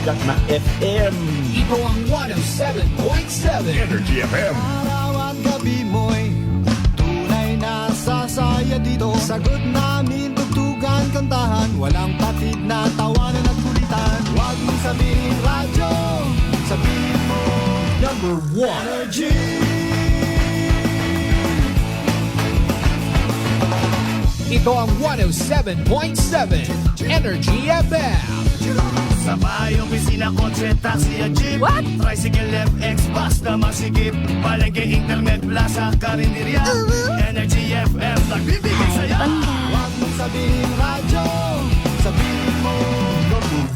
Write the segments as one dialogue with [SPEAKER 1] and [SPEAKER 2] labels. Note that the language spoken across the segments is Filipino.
[SPEAKER 1] sikat na FM.
[SPEAKER 2] Ito ang 107.7
[SPEAKER 1] Energy FM.
[SPEAKER 3] Araw at gabi mo'y tunay na sasaya dito. Sagot namin, tugtugan, kantahan, walang patid na tawanan at kulitan. Huwag mong sabihin radyo, sabihin mo
[SPEAKER 2] Number 1
[SPEAKER 3] Energy.
[SPEAKER 2] Ito ang 107.7 Energy FM.
[SPEAKER 4] Sa bahay, opisina, kotse, taxi at jeep.
[SPEAKER 5] What?
[SPEAKER 4] Tricycle, FX, basta masigip. Palengke, internet, plaza, karinderya. Energy FM, nagbibigay saya.
[SPEAKER 3] Huwag mong sabihin radyo, sabihin mo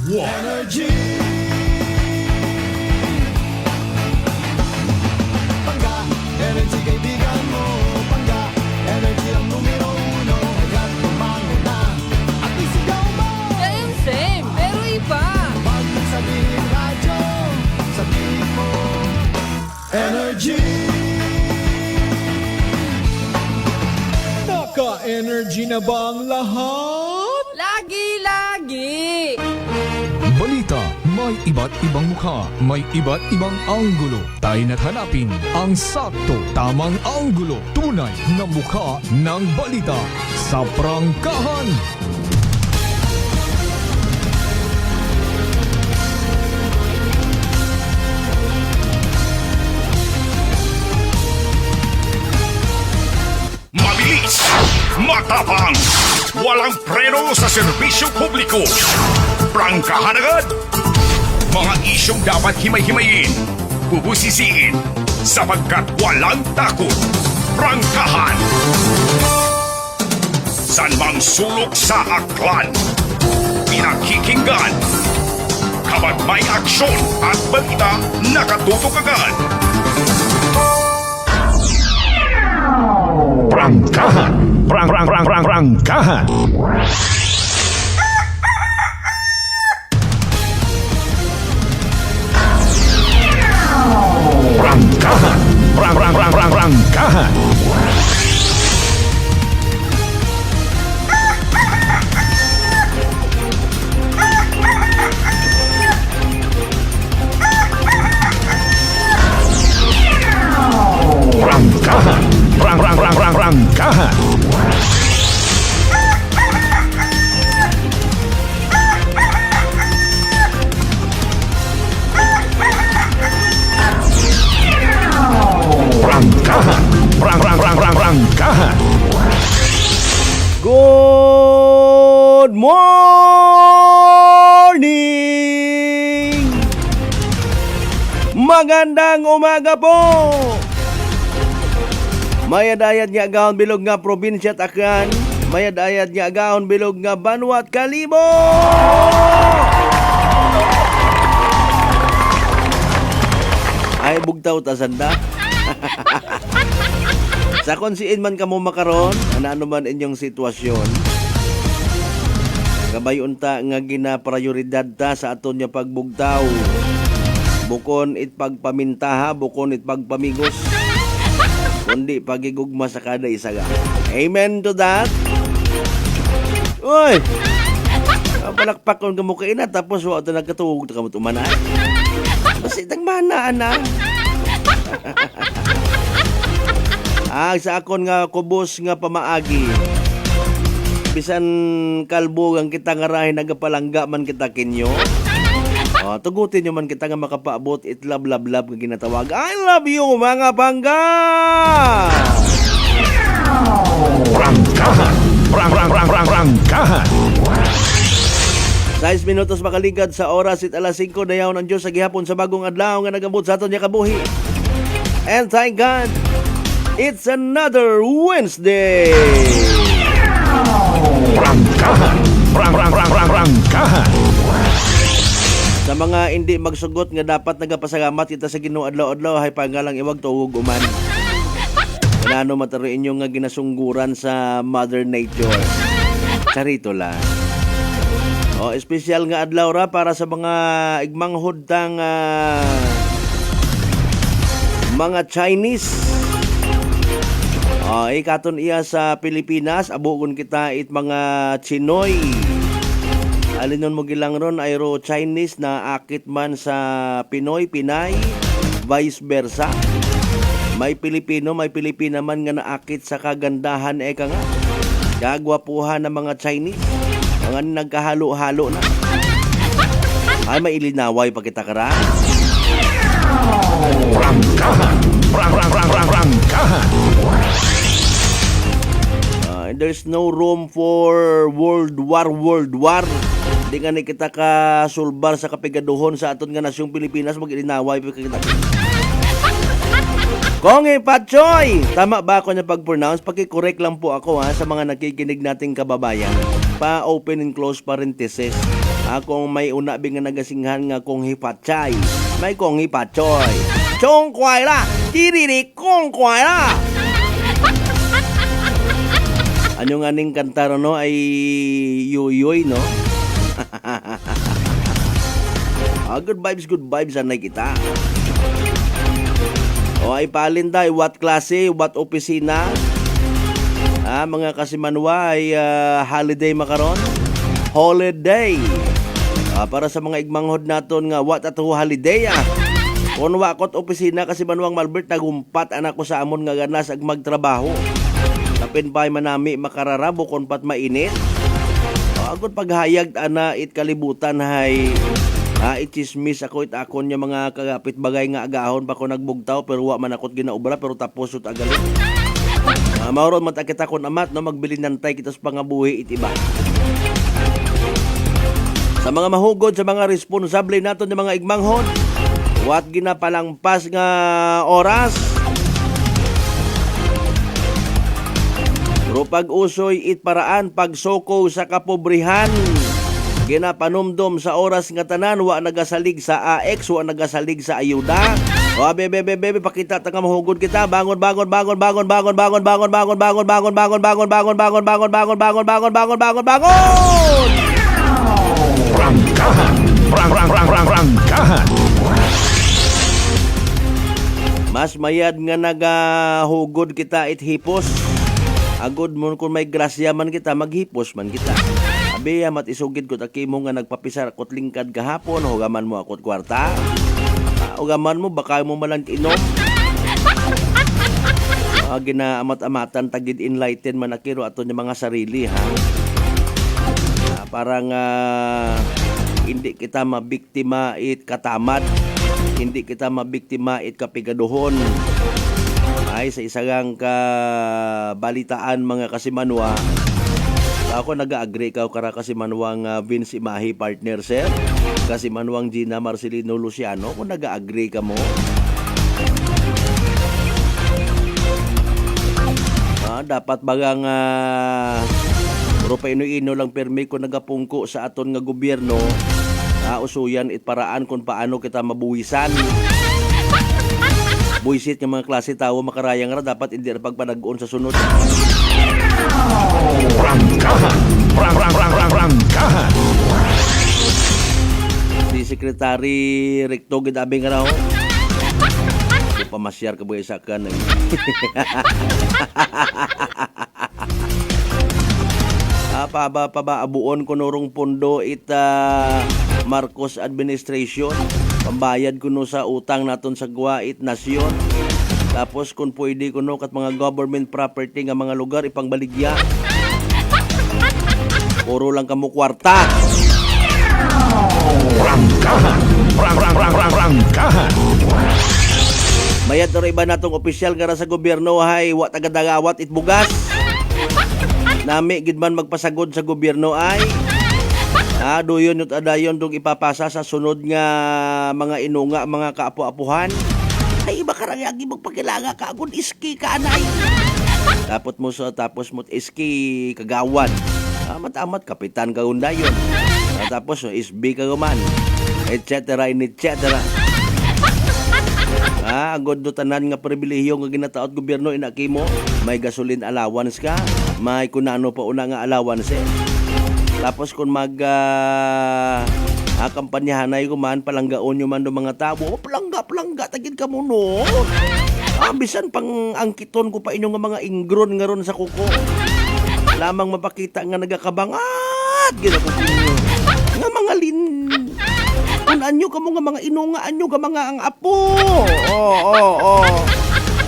[SPEAKER 3] Energy. Pangga, energy kaibigan mo. Pangga, energy ang numero uno. Agad tumano na at isigaw mo.
[SPEAKER 5] Same, pero iba.
[SPEAKER 3] Huwag mong sabihin radyo, sabihin mo Energy.
[SPEAKER 2] Naka-energy na ba ang lahat?
[SPEAKER 5] Lagi-lagi.
[SPEAKER 6] Balita, may iba't ibang mukha, may iba't ibang anggulo. Tayo na't hanapin ang sakto, tamang anggulo. Tunay na mukha ng balita sa prangkahan.
[SPEAKER 1] Mabilis, matapang, walang preno sa serbisyo publiko. Prangkahan agad. Mga isyong dapat himay-himayin, bubusisiin, sapagkat walang takot. Prangkahan. San mang sulok sa aklan, pinakikinggan. Kapag may aksyon at balita, nakatutok agad. Prangkahan. Prangkahan. Prangkahan. Prangkahan. Prangkahan. Prangkahan. Prangkahan.
[SPEAKER 7] Good morning! Magandang umaga po! Mayadayad nga agahon bilog nga probinsya Takyan, mayadayad nga agahon bilog nga Banwat Kalibo! Ay bugtaw ta sanda. Sa konsiin man kamo makaron, ano man inyong sitwasyon. Gabayon ta nga ginaprioridad ta sa aton nga pagbugtaw. Bukon it pagpamintaha, bukon it pagpamigos. Kundi pagigugma sa kada isaga. Amen to that. Uy! Palakpak kong kamukain na tapos wa ito nagkatuwag ito kamot umanay. Basta itang manaan na. Sa akon nga kubos nga pamaagi. Bisan kalbo ang kita nga rahin nagapalangga man kita kinyo. Tugutin nyo man kita nga makapaabot itlab-lab-lab nga ginatawag. I love you mga bangga!
[SPEAKER 1] Prangkahan. Prangkahan.
[SPEAKER 7] 6 minutos makaligad sa oras it alas 5 dayaw ng Diyos sa gihapon sa bagong adlaw nga nagambot sa aton niya kabuhi. And thank God, it's another Wednesday.
[SPEAKER 1] Prangkahan. Prangkahan.
[SPEAKER 7] Sa mga hindi magsugot nga dapat nagapasalamat kita sa Ginoo adlaw-adlaw hay pangalang iwag tuog uman. Ano mataroin inyo nga ginasungguran sa Mother Nature. Charito lang. Espesyal nga adlaw ra para sa mga igmanghod tang mga Chinese. Ikaton iya sa Pilipinas, abugon kita it mga Chinoy. Alinon mo gilang ron ayro Chinese na akit man sa Pinoy, Pinay, vice versa. May Pilipino, may Pilipina man nga naakit sa kagandahan eka nga. Gagwapuhan ng mga Chinese. Mga nagkahalo-halo na. Ay, may ilinaway pa kita kara.
[SPEAKER 1] Prangkahan. Prangkahan.
[SPEAKER 7] There's no room for World War. Di nga ni kita ka sulbar sa kapigaduhon sa aton nga nasyong Pilipinas mag-ilinaway pa kita. Kongi Pachoy! Tama ba ako na pag-pronounce? Paki-correct lang po ako sa mga nakikinig nating kababayan. Pa-open and close parenthesis. Kung may una bing nga nagasinghan nga kong hipachay, may kong hipachoy. Chong kway la! Kiriri kong kway la! Ano nga ning kanta no ay yoyoy no? Good vibes anay kita. O ay palinday, what klase, what opisina? Mga kasimanwa ay holiday makaron? Holiday. Para sa mga igmanghod naton nga, what ato holiday Kung wakot opisina kasi manwang Malbert, nagumpat anak ko sa amon nga ganas ag magtrabaho. Tapin pa'y manami makararabo kung pat mainit. Agod paghayag ana it kalibutan hay itismis ako it akon niya mga kagapit bagay nga agahon pa ko nagbugtaw pero wa man akot ginaubra pero tapos ut agali. Mauron man takita kon amat no magbili nantay kita sa pangabuhi it iba. Sa mga mahugod sa mga responsable naton ng mga igmanghon, wat ginapalangpas nga oras. Pero pag-usoy it paraan pagsoko sa kapobrihan. Ginapanumdom sa oras nga tanan wa nagasalig sa AX, wa nagasalig sa ayuda. O bebe pakita ta nga mahugod kita. Bangon.
[SPEAKER 1] Prangkahan. Prangkahan.
[SPEAKER 7] Mas mayad nga nagahugod kita it hipos. Agod mo kung may grasya man kita, maghipos man kita. Abi, amat isugid ko takimo nga nagpapisar akot lingkad kahapon, hugaman mo akot kwarta. Hugaman mo, baka mo malang inom. Ginaamat-amatan, tagid enlighten man akiro ato niya mga sarili, ha? Parang hindi kita mabiktima it katamad. Hindi kita mabiktima it kapigaduhon. Ay sa isagang kabalitaan mga kasimanwa. Ako nag-agree ka kara kasimanwang Vince Imahi partner sir. Kasimanwang Gina Marcelino Luciano kung nag-agree ka mo. Dapat bagang Europa ino lang permi kung nagapungko sa aton nga gobyerno. Usuyan it paraan kung paano kita mabuwisan. Buisit ng mga klase tao makarayang ra dapat hindi ra pagpanag-on sa sunod.
[SPEAKER 1] Prangkahan. Prangkahan.
[SPEAKER 7] Si Secretary Recto gidabing raw. Pamasyar ka ba isa ka pabaabuon ko norong pondo Marcos administration. Pambayad kuno sa utang naton sa Guait Nasyon. Tapos kung pwede kuno kat mga government property nga mga lugar ipangbaligya. Puro lang kamo kwarta.
[SPEAKER 1] Prangkahan. Prangkahan.
[SPEAKER 7] Mayad na iba natong opisyal nga sa gobyerno hay wa tagadagawat it bugas. Nami gid man magpasagod sa gobyerno ay doyon ut adayon dong ipapasa sa sunod nga mga inunga, mga kaapu-apuhan. Ay iba karangagi magpakilanga ka agud iski ka anay. Tapos mo iski kagawad. Amat-amat kapitan ka undayon. Tapos SB ka guman. Etc. Agod do tanan nga pribilehiyo nga ginataot gobyerno inakimo. May gasoline allowance ka, may kunano pa una nga allowance Tapos kung kampanyahanay ko man, palanggaon nyo man do mga tao. Palangga, tagid ka mo no. Bisan pang angkiton ko pa inyo nga mga ingron nga ron sa kuko. Lamang mapakita nga nagakabangat. Ginako ko mga kung anyo ka mo nga mga inunga, anyo ka mga ang apo. Oo.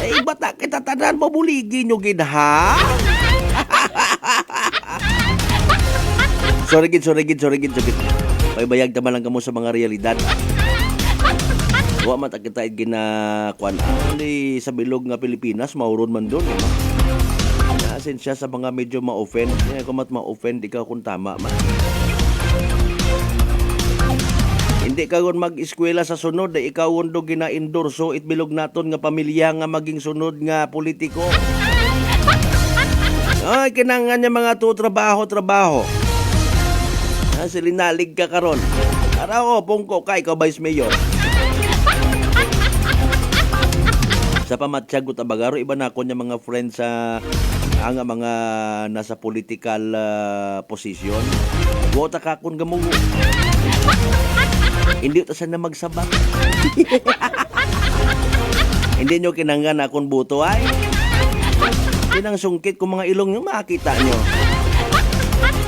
[SPEAKER 7] Eh, bata kita tanan mo buligi nyo gid ha? Sorry gid. Paibayag tama lang kamo sa mga realidad. Wa man ta kita ginakuan ani sa bilog nga Pilipinas, mauron man doon. Nasin siya sa mga medyo ma-offend. Kung ma-offend, ikaw kung tama man. Hindi ka kung mag-eskwela sa sunod, ikaw kung do gina-endorso, itbilog naton nga pamilya nga maging sunod nga politiko. Ay, kinangan niya mga trabaho. Silinalig ka karon. Araw, pungko ka, ikaw vice mayor. Sa pamatsyag ko tabagaro, iba na ako niya mga friends sa ang mga nasa political position. Wota ka kung gamugo. Hindi ito sana magsabak. Hindi nyo kinanggan akong buto ay. Kinang sungkit kung mga ilong nyo makita nyo.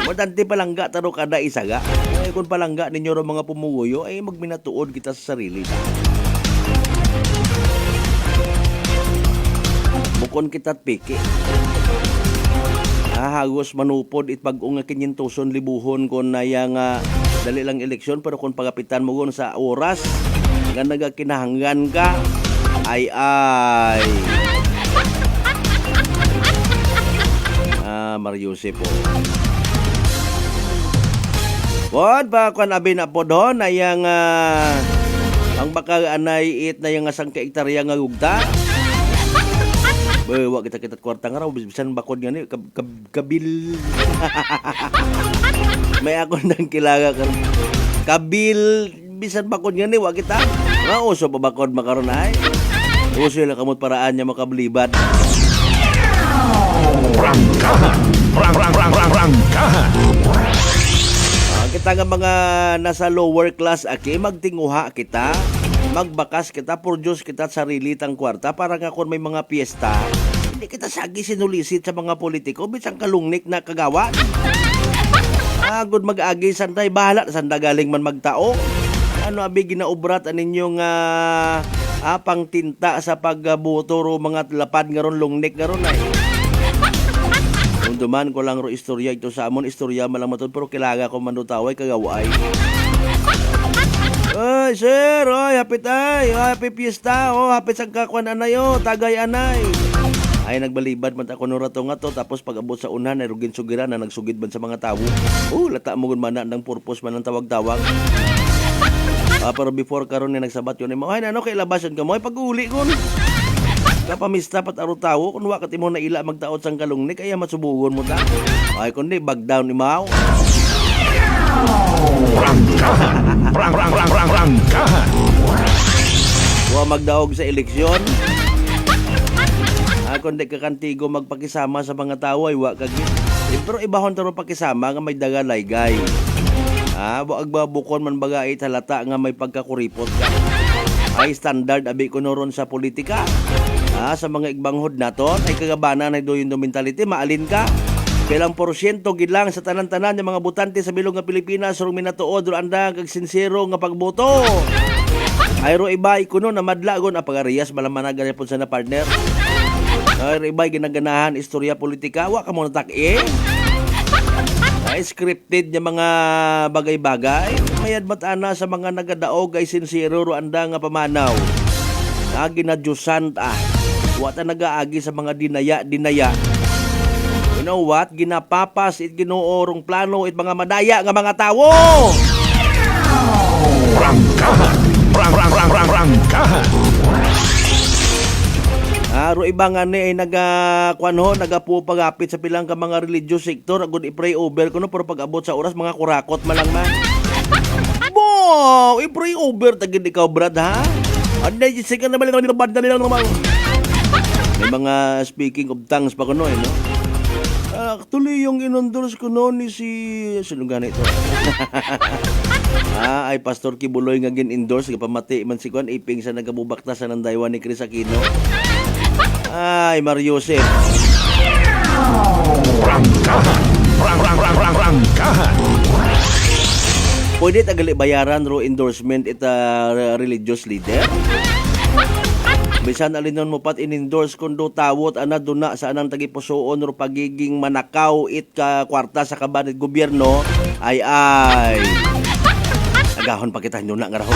[SPEAKER 7] Madanti palangga taro kada isaga. Ay kung palangga ninyo ro mga pumuguyo ay magminatuod kita sa sarili. Bukon kita't piki. Hagos manupod it pag-unga 500,000 libuhon kon naya nga dali lang eleksyon pero kung pagapitan mo gon sa oras nga nagakinahanggan ka ay Mariuse po. Wad ba kung abi na po doon ay ang baka anay it na yung asang kaektarya nga gugta. Wa kita kwarta nga raw bisan bakod nga ni kabil. May ako nang kilaga karon. Kabil bisan bakod nga ni wa kita. Mauso pa bakod makaron ay. Uso lang kamot paraan niya makablibat.
[SPEAKER 1] Rangkahan. Rangkahan.
[SPEAKER 7] Kita nga mga nasa lower class aki magtinguha kita. Magbakas kita, produce kita sarili tang kwarta para nga kung may mga piyesta, hindi kita sagi sinulisit sa mga politiko, bisang kalungnik na kagawan. Agod mag-agi, sanday, bahala, sanda galing man magtao. Ano abi ginaubrat aninyong pang tinta sa pagbuto ro mga lapad nga ron, lungnik nga ron ay. Kung duman ko lang ro istorya ito sa amon, istorya malamatod, pero kilaga ko manutaway kagaway. Ay, sir, hapit ay, happy fiesta, hapit sa kakuan anay, tagay anay. Ay, nagbalibad man ako nurato nga to, tapos pag abot sa unan, ay rugin sugiran na nagsugid man sa mga tawo. Lata mo gun man ng purpose man ng tawag-tawag. Pero before karon ni nagsabat yun, ay ano kay labasan ka mo, ay pag-uli gun. Kapamista pat aro tawo, kung wakat mo na ila magtaot sang kalungnik, ay masubugon mo ta. Ay, kundi, bag down imaw.
[SPEAKER 1] Rangkahan. Rangkahan.
[SPEAKER 7] Wa magdaog sa eleksyon. Kung di ka kantigo magpakisama sa mga tao ay wa kagit. Pero ibahon taro pakisama nga may dagalaygay. Wa agbabukon man bagay talata nga may pagkakuripot ka. Ay standard abi kuno ron sa politika. Sa mga igbanghod naton ay kagabana na doon yung mentality, maalin ka. Pilang porsyento gid lang sa tanan-tanan ng mga butante sa bilog nga Pilipinas rong minatuod ro anda kag sincero nga pagboto. Ayro ibay kuno na madlagon apagarias malamanagan pud sa na partner. Ayro ibay ginaganahan istorya politika wa ka mo natak-e. Scripted nga mga bagay-bagay mayad matana sa mga nagadaog ay sincero ro anda nga pamanaw. Ginadyusan wa ta nagaagi sa mga dinaya. You know what? Ginapapas it ginuorong plano it mga madaya nga mga tawo.
[SPEAKER 1] Rangkahan. Rangkahan.
[SPEAKER 7] Aro ibang ani ay nagapupagapit sa pilang ka mga religious sector agud i-pray over kuno pero pag abot sa oras mga kurakot malang man. Bo, i-pray over tagid ikaw brad ha. Anday sikan na balik nila naman. May mga speaking of tongues pa kuno no. Actually, yung inondors ko noon ni sino gana ito? Ay Pastor Kibuloy nga gin-endorse kapamati man si Kwan iping sa nagabubakta sa nandaywan ni Chris Aquino. Ay Mariuse.
[SPEAKER 1] Rangkahan. Rangkahan.
[SPEAKER 7] Pwede tagali bayaran ro endorsement ita religious leader. Bisan alinon mo pat in-endorse kundo tawot ana duna sa anang tagipusoon ro pagiging manakaw it ka kwarta sa kabanit gobyerno ay. Agahon pa kita duna nga raho.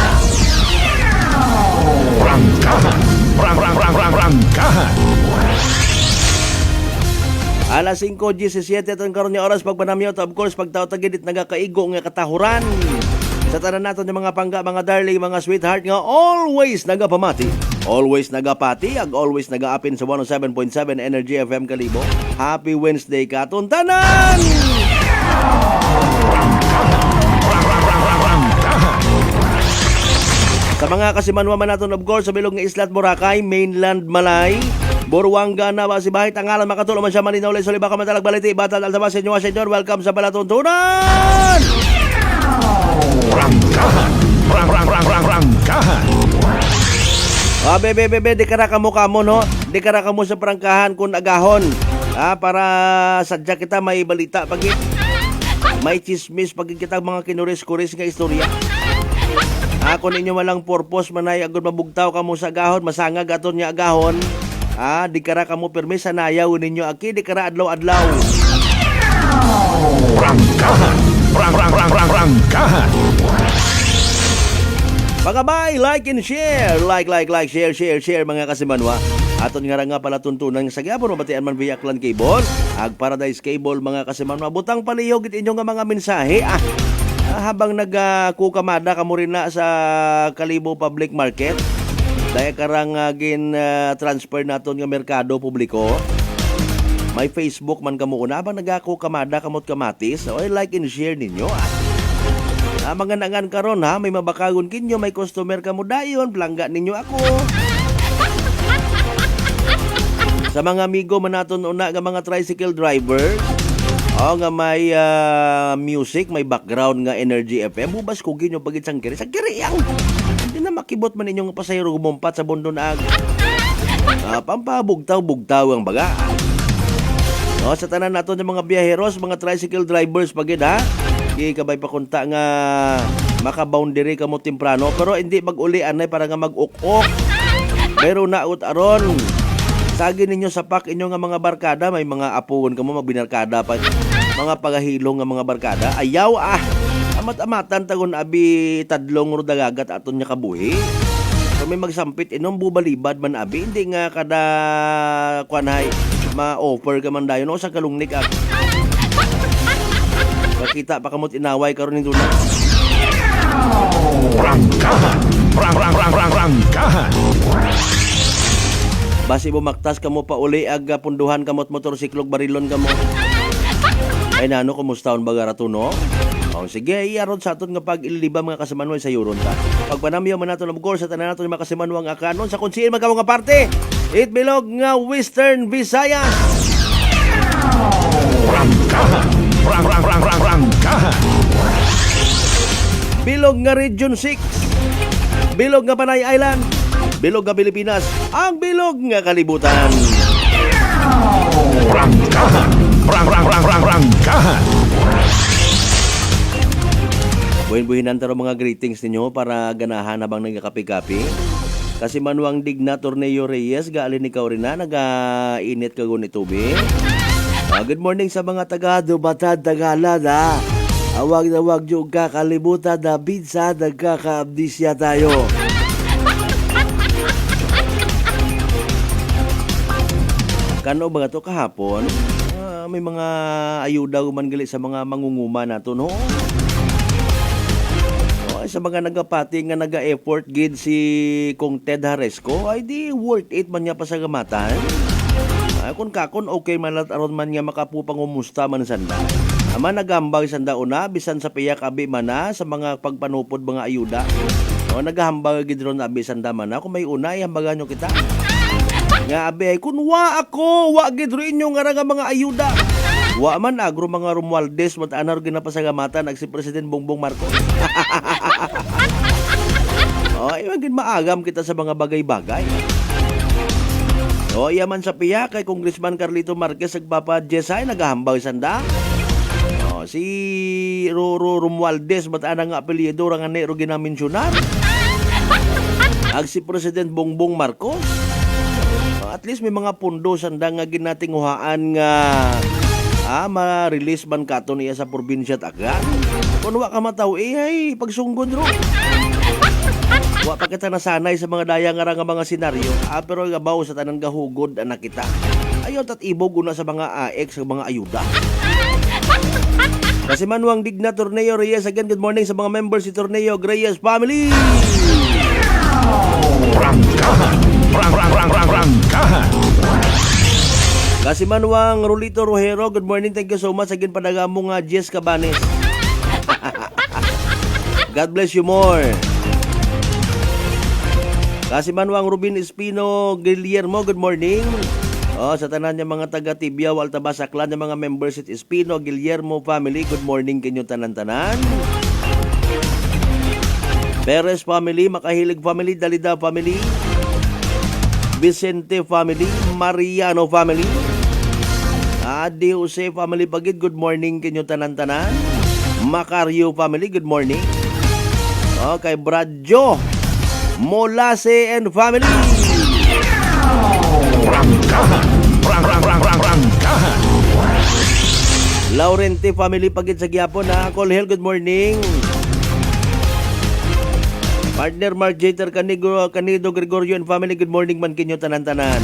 [SPEAKER 1] Prangkahan. Prangkahan.
[SPEAKER 7] Alas 5:17 ton karon nga oras pagpanamyo to, of course pagtaw tagidit nagakaigo nga katahuran. Sa tanan naton yung mga pangga, mga darling, mga sweetheart nga always nagapamati, always nagapati, ag always nagaapin sa 107.7 Energy FM Kalibo. Happy Wednesday katon tanan! Sa mga kasimanwa man naton, of course, sa bilog nga Islat Boracay, mainland Malay, Buruanga na ba si Bahit ang alam makatulo man siya malinaw lay soliba ka matalag baliti batal alsabas senyor senyor, welcome sa Palatuntunan.
[SPEAKER 1] Prangkahan. Prangkahan.
[SPEAKER 7] Bebe, di kara kamo no? Di kara kamo sa prangkahan kun agahon. Para sadya kita may balita pagit. May chismis pagit kita mga kinuris-kuris nga istorya. Kung ninyo malang purpose manay agud mabugtaw kamo sa agahon, masangag aton nya agahon. Di kara kamo permis sa nayaw ninyo aki, di kara adlaw-adlaw.
[SPEAKER 1] Prangkahan. Prangkahan.
[SPEAKER 7] Pagabay, like and share. Like, share mga kasimanwa. Aton nga pala tuntunan sa gyapon mabatian man via Clan Cable, ag Paradise Cable mga kasimanwa. Butang palihog it inyo nga mga mensahe. Habang nagkukamada kamo rin na sa Kalibo Public Market. Dahil karang transfer naton nga merkado publiko. May Facebook man kamo una habang nagkukamada kamot kamatis. So, like and share ninyo. Mga nangan karon may mabakagon kinyo, may customer kamo dayon, plangga ninyo ako. Sa mga amigo man naton una nga mga tricycle driver, nga may music, may background nga Energy FM, bubas ko ginyo pagit sang kiri. Sang kiri yang. Hindi na makibot man inyong pasayro gumumpat sa bondo na ag. Pampabugtaw-bugtaw ang baga. Sa tanan naton ng mga biyaheros, mga tricycle drivers pagid kabay pa kunta nga maka-boundary kamo temprano, pero hindi mag-uli anay para nga mag-uk-uk. Pero naut aron sagi ninyo sapak inyo nga mga barkada, may mga apuon kamo magbinarkada pa, mga pagahilong nga mga barkada. Ayaw amat-amatan tagon abi tadlong ro dagagat aton nya kabuhi. So may magsampit inom bubalibad man abi, hindi nga kada kuanay ma-offer ka man dayon o sa kalungnik Makita pa kamot inaway karon nito na.
[SPEAKER 1] Prangkahan. Prangkahan.
[SPEAKER 7] Basi bumaktas kamo pa uli ag punduhan kamot motorsiklog barilon kamo. Ay nano kumustaon baga ratuno? Sige, iyaron sa aton nga pag-ililiba mga kasamanwa sa yuron ta. Pagpanamyo man naton of course sa tanan naton mga kasamanwa nga kanon sa konsil magkamo nga parte. It bilog nga Western Visayas.
[SPEAKER 1] Prangkahan. Prangkahan.
[SPEAKER 7] Bilog nga Region 6. Bilog nga Panay Island. Bilog nga Pilipinas. Ang bilog nga kalibutan.
[SPEAKER 1] Prangkahan. Prangkahan.
[SPEAKER 7] Buhin-buhinan taro mga greetings ninyo para ganahan habang nagkakapi-kapi. Kasi manuang digna Torneo Reyes, gaalin ikaw rin na, nag-init ka gun itubig. Good morning sa mga taga-Dubatad, Tagalad Awag na wag yung kakalimutan na binsa nagkakaamnisya tayo. Kano ba to kahapon? May mga ayuda man gali sa mga mangunguma nato no? Sa mga nagapati nga naga-effort gid si Kong Ted Haresco, ay di worth it man niya pasagamatan. Kung kakon okay man aron man nga makapupangumusta man sanda. Ama nagambag sanda una bisan sa piyak abi man sa mga pagpanupod mga ayuda. Nagahambag gid ron abi sanda man kung may una ihambagan nyo kita. Nga abi ay kun wa gid ro inyo nga mga ayuda. Wa man agro mga Romualdez mat anar ginapasagamatan ag si President Bongbong Marcos. Imagine maagam kita sa mga bagay-bagay. Yaman sa piya kay Congressman Carlito Marquez agpapa Jesay nagahambag sanda. Si Roro Romualdez, bataan nga apelyido nga nero ginamensyunar. Ag si President Bongbong Marcos. At least may mga pundo sanda nga ginatinguhaan nga ma-release man kato niya sa probinsya tagan. Kung wa ka mataw, ay pagsunggod ro. Wa pa kita nasanay sa mga daya nga mga senaryo, pero gabaw sa tanang gahugod anak kita. Ayaw tat ibog una sa mga AX, sa mga ayuda. Kasi Manuang Digna Torneo Reyes, again, good morning sa mga members si Torneo Reyes family.
[SPEAKER 1] Rangkahan. Rangkahan.
[SPEAKER 7] Kasi Manuang Rolito Rojero, good morning, thank you so much. Again, padagamo nga Jess Cabanes. God bless you more. Kasi Manuang Rubin Espino Guillermo, good morning. Sa tanan niya mga taga Tibiao, Altabas, Aklan, niya mga members at Espino Guillermo family, good morning kanyo tanan-tanan. Perez family, Makahilig family, Dalida family, Vicente family, Mariano family, Adi Jose family pagid, good morning kanyo tanan-tanan. Macario family, good morning. Kay Bradjo Molase and family.
[SPEAKER 1] Rangkahan. Rangkahan.
[SPEAKER 7] Laurente family pagid sa Giapon na. Colhel, good morning. Partner Mark Jeter Canido Gregorio and family, good morning man kinyo tanan-tanan.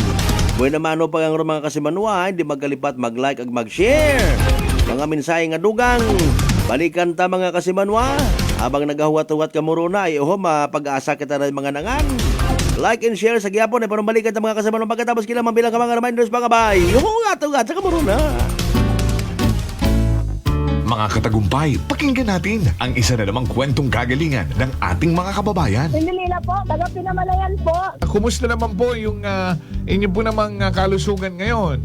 [SPEAKER 7] Buena mano pag ang mga kasimanwa, hindi magkalipat, mag-like ag mag-share. Mga mensahe nga dugang, balikan ta mga kasimanwa. Habang nagahuwat-huwat ka muro na, mapag-asa kita na mga nangan. Like and share sa Giapon, para balikan ta mga kasimanwa. Pagkatapos kila mabilang ka mga reminders mga bay. Huwat-huwat sa kamuro na.
[SPEAKER 8] Mga katagumpay, pakinggan natin ang isa na namang kwentong kagalingan ng ating mga kababayan.
[SPEAKER 9] Pindilila po, taga Pinamalayan po.
[SPEAKER 6] Kumusta naman po yung inyo po namang kalusugan ngayon?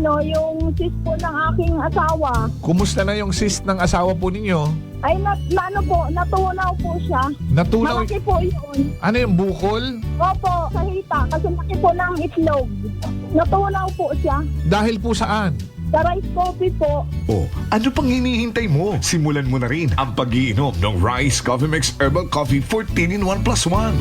[SPEAKER 9] Yung sis po ng aking asawa.
[SPEAKER 6] Kumusta na yung cyst ng asawa po ninyo?
[SPEAKER 9] Ay, natunaw po siya.
[SPEAKER 6] Natunaw?
[SPEAKER 9] Malaki po yun.
[SPEAKER 6] Ano yung bukol?
[SPEAKER 9] Opo, sa hita. Kasi laki po ng itlog. Natunaw po siya.
[SPEAKER 6] Dahil po saan?
[SPEAKER 9] Sa rice coffee po.
[SPEAKER 8] Ano pang hinihintay mo? Simulan mo na rin ang pag-iinom ng Rice Coffee Mix Herbal Coffee 14-in-1+1.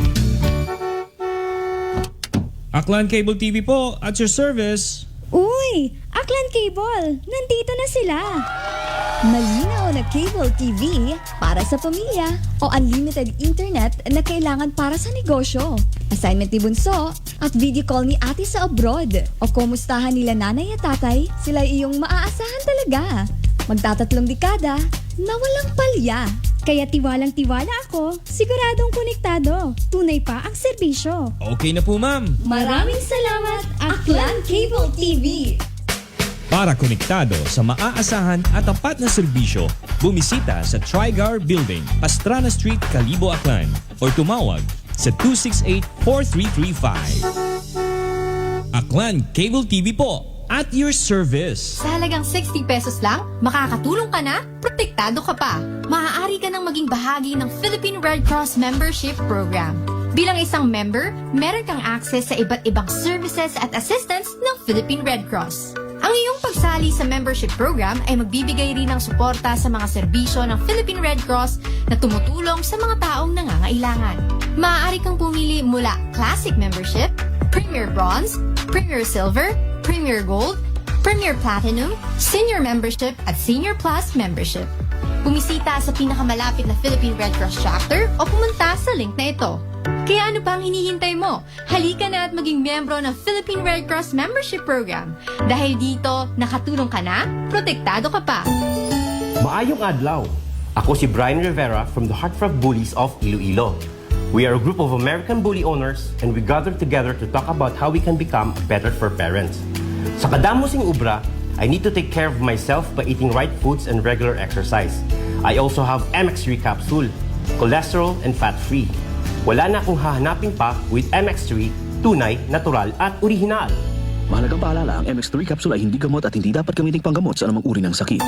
[SPEAKER 10] Aklan Cable TV po, at your service.
[SPEAKER 11] Uy! Aklan Cable! Nandito na sila! Malinaw na cable TV para sa pamilya o unlimited internet na kailangan para sa negosyo. Assignment ni Bunso at video call ni ate sa abroad. O kumustahan nila nanay at tatay, sila iyong maaasahan talaga. Magtatatlong dekada na walang palya. Kaya tiwalang-tiwala ako, siguradong konektado. Tunay pa ang serbisyo.
[SPEAKER 10] Okay na po, ma'am.
[SPEAKER 11] Maraming salamat, Aklan Cable TV!
[SPEAKER 10] Para konektado sa maaasahan at tapat na serbisyo, bumisita sa Trigar Building, Pastrana Street, Calibo, Aklan o tumawag sa 268-4335. Aklan Cable TV po, at your service.
[SPEAKER 12] Sa halagang 60 pesos lang, makakatulong ka na, protektado ka pa. Maaari ka nang maging bahagi ng Philippine Red Cross Membership Program. Bilang isang member, meron kang access sa iba't ibang services at assistance ng Philippine Red Cross. Ang iyong pagsali sa membership program ay magbibigay rin ng suporta sa mga serbisyo ng Philippine Red Cross na tumutulong sa mga taong nangangailangan. Maaari kang pumili mula Classic Membership, Premier Bronze, Premier Silver, Premier Gold, Premier Platinum, Senior Membership at Senior Plus Membership. Bumisita sa pinakamalapit na Philippine Red Cross Chapter o pumunta sa link na ito. Kaya ano pa ang hinihintay mo? Halika na at maging miyembro ng Philippine Red Cross Membership Program. Dahil dito, nakatulong ka na, protektado ka pa.
[SPEAKER 13] Maayong adlaw! Ako si Brian Rivera from the Heartfelt Bullies of Iloilo. We are a group of American bully owners and we gather together to talk about how we can become better for parents. Sa kadamosing ubra, I need to take care of myself by eating right foods and regular exercise. I also have MX3 capsule, cholesterol and fat-free. Wala na akong hahanapin pa with MX3, tunay, natural at orihinal.
[SPEAKER 14] Mahalagang paalala, ang MX3 capsule ay hindi gamot at hindi dapat gamitin panggamot sa anumang uri ng sakit.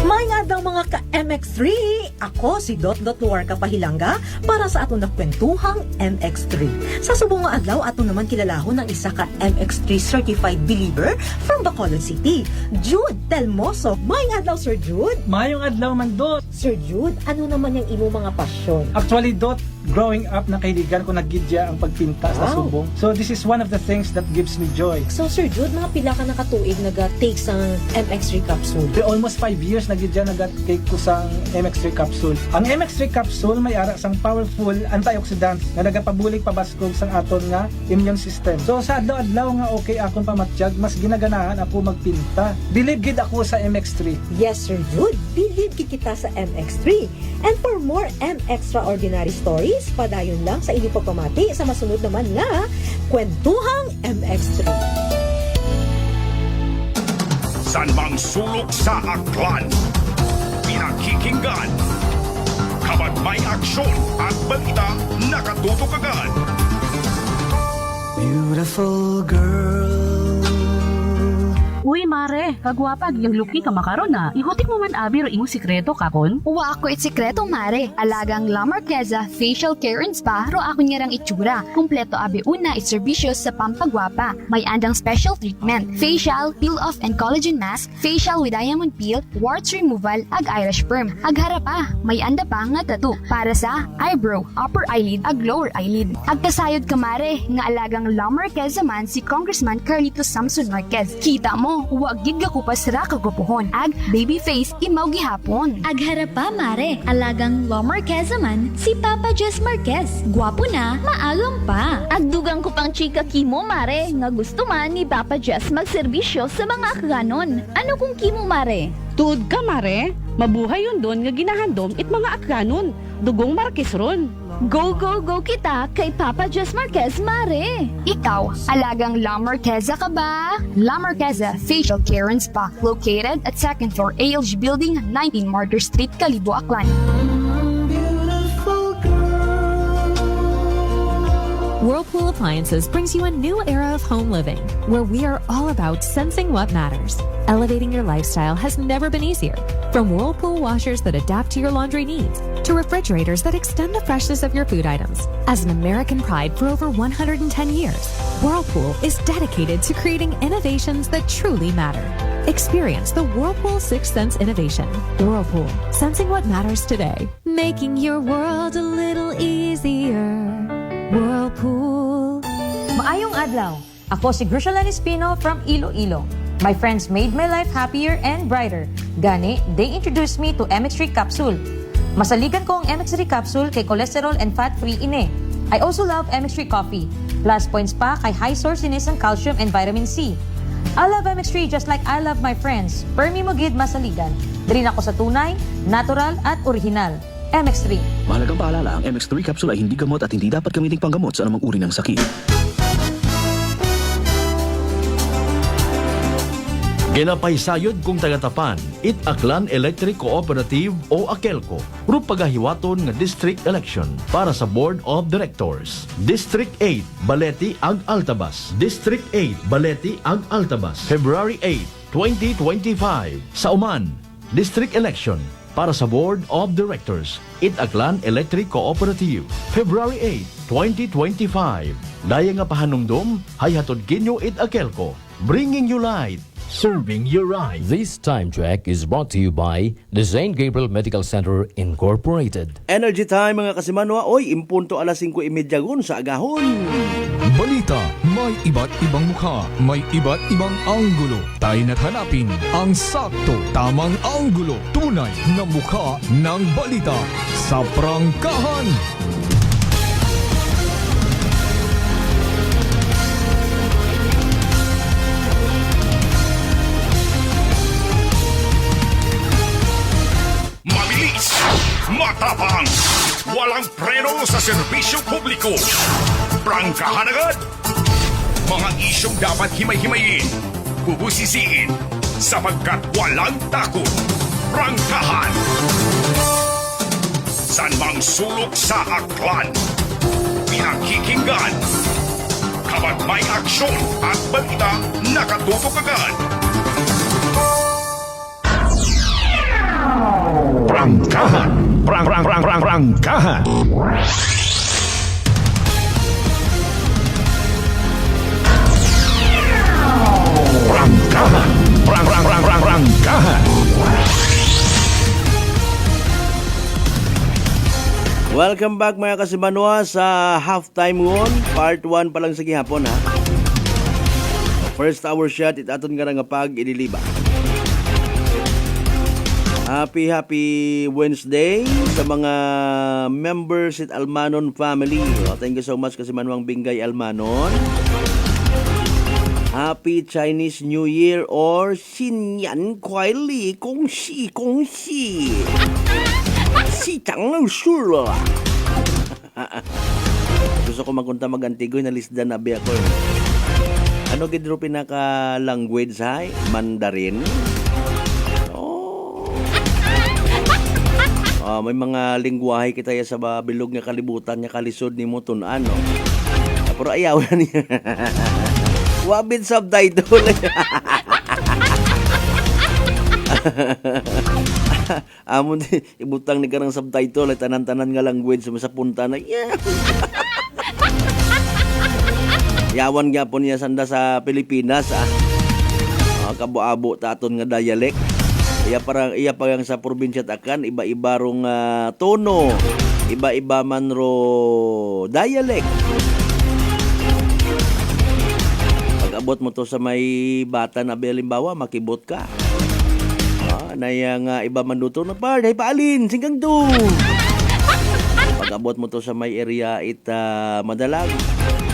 [SPEAKER 15] May nga daw mga ka MX3! Ako si Dot Nuarca Pahilanga para sa aton nakwentuhang MX3. Sa subong nga adlaw ato naman kilalahon ng isa ka MX3 certified believer from Bacolod City, Jude Telmoso. Mayong adlaw, Sir Jude.
[SPEAKER 16] Mayong adlaw man, Dot.
[SPEAKER 15] Sir Jude, ano naman yung imo mga pasyon?
[SPEAKER 16] Actually, Dot, growing up nakaidigan ko naggidya ang pagpinta sa subong. So this is one of the things that gives me joy.
[SPEAKER 15] So Sir Jude, mga pila ka nakatuig nag-take sa MX3 capsule?
[SPEAKER 16] For almost 5 years naggidya nag-take ko sa MX3 capsule. Ang MX3 capsule may ara sang powerful antioxidants na nagapabulig pabaskog sang aton nga immune system. So sa adlaw-adlaw nga okay akong pamatsyag, mas ginaganahan ako magpinta. Believe gid ako sa MX3.
[SPEAKER 15] Yes, Sir Jude, believe gid kita sa MX3. And for more extraordinary stories, padayon lang sa inyong pagpamati sa masunod naman nga Kwentuhang MX3.
[SPEAKER 1] San mang sulok sa aklan, pinakikinggan, kapag may aksyon at balita, nakatutok agad.
[SPEAKER 3] Beautiful girl.
[SPEAKER 17] Uy, mare, kagwapag yung luki ka makaron na. Ihutik mo man abi ro imong sikreto kakon.
[SPEAKER 18] Uwa ako sikreto, mare. Alagang La Marqueza Facial Care and Spa ro ako niyarang itsura. Kompleto abi una iserbisyo sa pampagwapa. May andang special treatment, facial, peel-off and collagen mask, facial with diamond peel, warts removal, ag Irish perm. Ag harapa, may anda pa nga tattoo para sa eyebrow, upper eyelid, ag lower eyelid. Ag kasayod ka, mare, nga alagang La Marqueza man si Congressman Carlito Samson Marquez. Kita mo, huwag gid ko pa sira kagupuhon. Ag baby face imaw gihapon.
[SPEAKER 11] Ag harapa, mare. Alagang La Marqueza man si Papa Jess Marquez. Gwapo na, maalam pa.
[SPEAKER 19] Ag dugang ko pang chika kimo, mare, nga gusto man ni Papa Jess magserbisyo sa mga akganon. Ano kung kimo, mare?
[SPEAKER 17] Tuod ka, mare. Mabuhay yun doon nga ginahandom it mga akganon. Dugong Marquez ron.
[SPEAKER 19] Go, go, go kita kay Papa Jess Marquez, mare.
[SPEAKER 18] Ikaw, alagang La Marqueza ka ba? La Marqueza Facial Care and Spa, located at 2nd floor ALG Building, 19 Martyr Street, Kalibo, Aklan.
[SPEAKER 20] Whirlpool Appliances brings you a new era of home living, where we are all about sensing what matters. Elevating your lifestyle has never been easier. From Whirlpool washers that adapt to your laundry needs, to refrigerators that extend the freshness of your food items. As an American pride for over 110 years, Whirlpool is dedicated to creating innovations that truly matter. Experience the Whirlpool Sixth Sense innovation. Whirlpool, sensing what matters today. Making your world a little easier. Whirlpool.
[SPEAKER 21] Maayong adlaw. Ako si Grushalan Espino from Iloilo. My friends made my life happier and brighter. Gani, they introduced me to MX3 capsule. Masaligan ko ang MX3 capsule kay cholesterol and fat-free ine. I also love MX3 coffee. Plus points pa kay high source inis ng calcium and vitamin C. I love MX3 just like I love my friends. Permi mo gid masaligan. Diri na ako sa tunay, natural at original. MX3.
[SPEAKER 14] Mahalagang paalala, ang MX3 capsule ay hindi gamot at hindi dapat gamiting panggamot sa anumang uri ng sakit.
[SPEAKER 22] Ginapaysayod kung tagatapan, it Aklan Electric Cooperative o AKELCO, ru pagahiwaton nga district election para sa Board of Directors. District 8, Baleti ag Altabas. District 8, Baleti ag Altabas. February 8, 2025. Sa Uman, District Election para sa Board of Directors, it Aklan Electric Cooperative, February 8, 2025. Daya nga pahanumdum, hay hatod kinyo it AKELCO, bringing you light, serving you right.
[SPEAKER 23] This time check is brought to you by the St. Gabriel Medical Center Incorporated.
[SPEAKER 7] Energy time mga kasimanwa. Oy, impunto alas 5:30 gun sa agahon.
[SPEAKER 6] Balita, may iba't ibang mukha, may iba't ibang anggulo. Tayo na't hanapin ang sakto, tamang anggulo. Tunay na mukha ng balita sa prangkahan.
[SPEAKER 1] Mabilis, matapang, walang preno sa serbisyo publiko. Prangkahan agad. Mga isyong dapat himay-himayin, bubusisiin, sapagkat walang takot. Prangkahan. San mang sulok sa aklan, pinakikinggan. Kapag may aksyon at balita, nakatutok agad.
[SPEAKER 8] Prangkahan. Prangkahan. Prangkahan.
[SPEAKER 7] Welcome back mga kasimanwa sa halftime ngon. Part 1 pa lang sa gihapon ha. First hour shot it aton nga nga pag ililiba. Happy Wednesday sa mga members at Almanon family. Thank you so much kasimanwang Bingay Almanon. Happy Chinese New Year or Xinyan Kuai Li Gong Xi Gong Xi. Si Chang Shula. Gusto ko magkunta mag-Antigoy na lisdan na biya ko. Ano gidro pinaka language hay? Mandarin. May mga lingwahe kita ya sa bilog nga kalibutan nga kalisod nimo tun-an no. Pero ayaw na niya. Wabit subtitle. Amon ibutang ni karang subtitle ay tanan-tanan nga language sa punta na. Yeah. Yawan gyapon niya sanda sa Pilipinas kabo-abo taton nga dialect. Iya parang sa probinsya takan iba-iba rong tono, iba-iba man ro dialect. Pag-abot mo to sa may bata na halimbawa makibot ka. Naya nga iba man duto na par, hay paalin, singgang do. Pag-abot mo to sa may area madalag,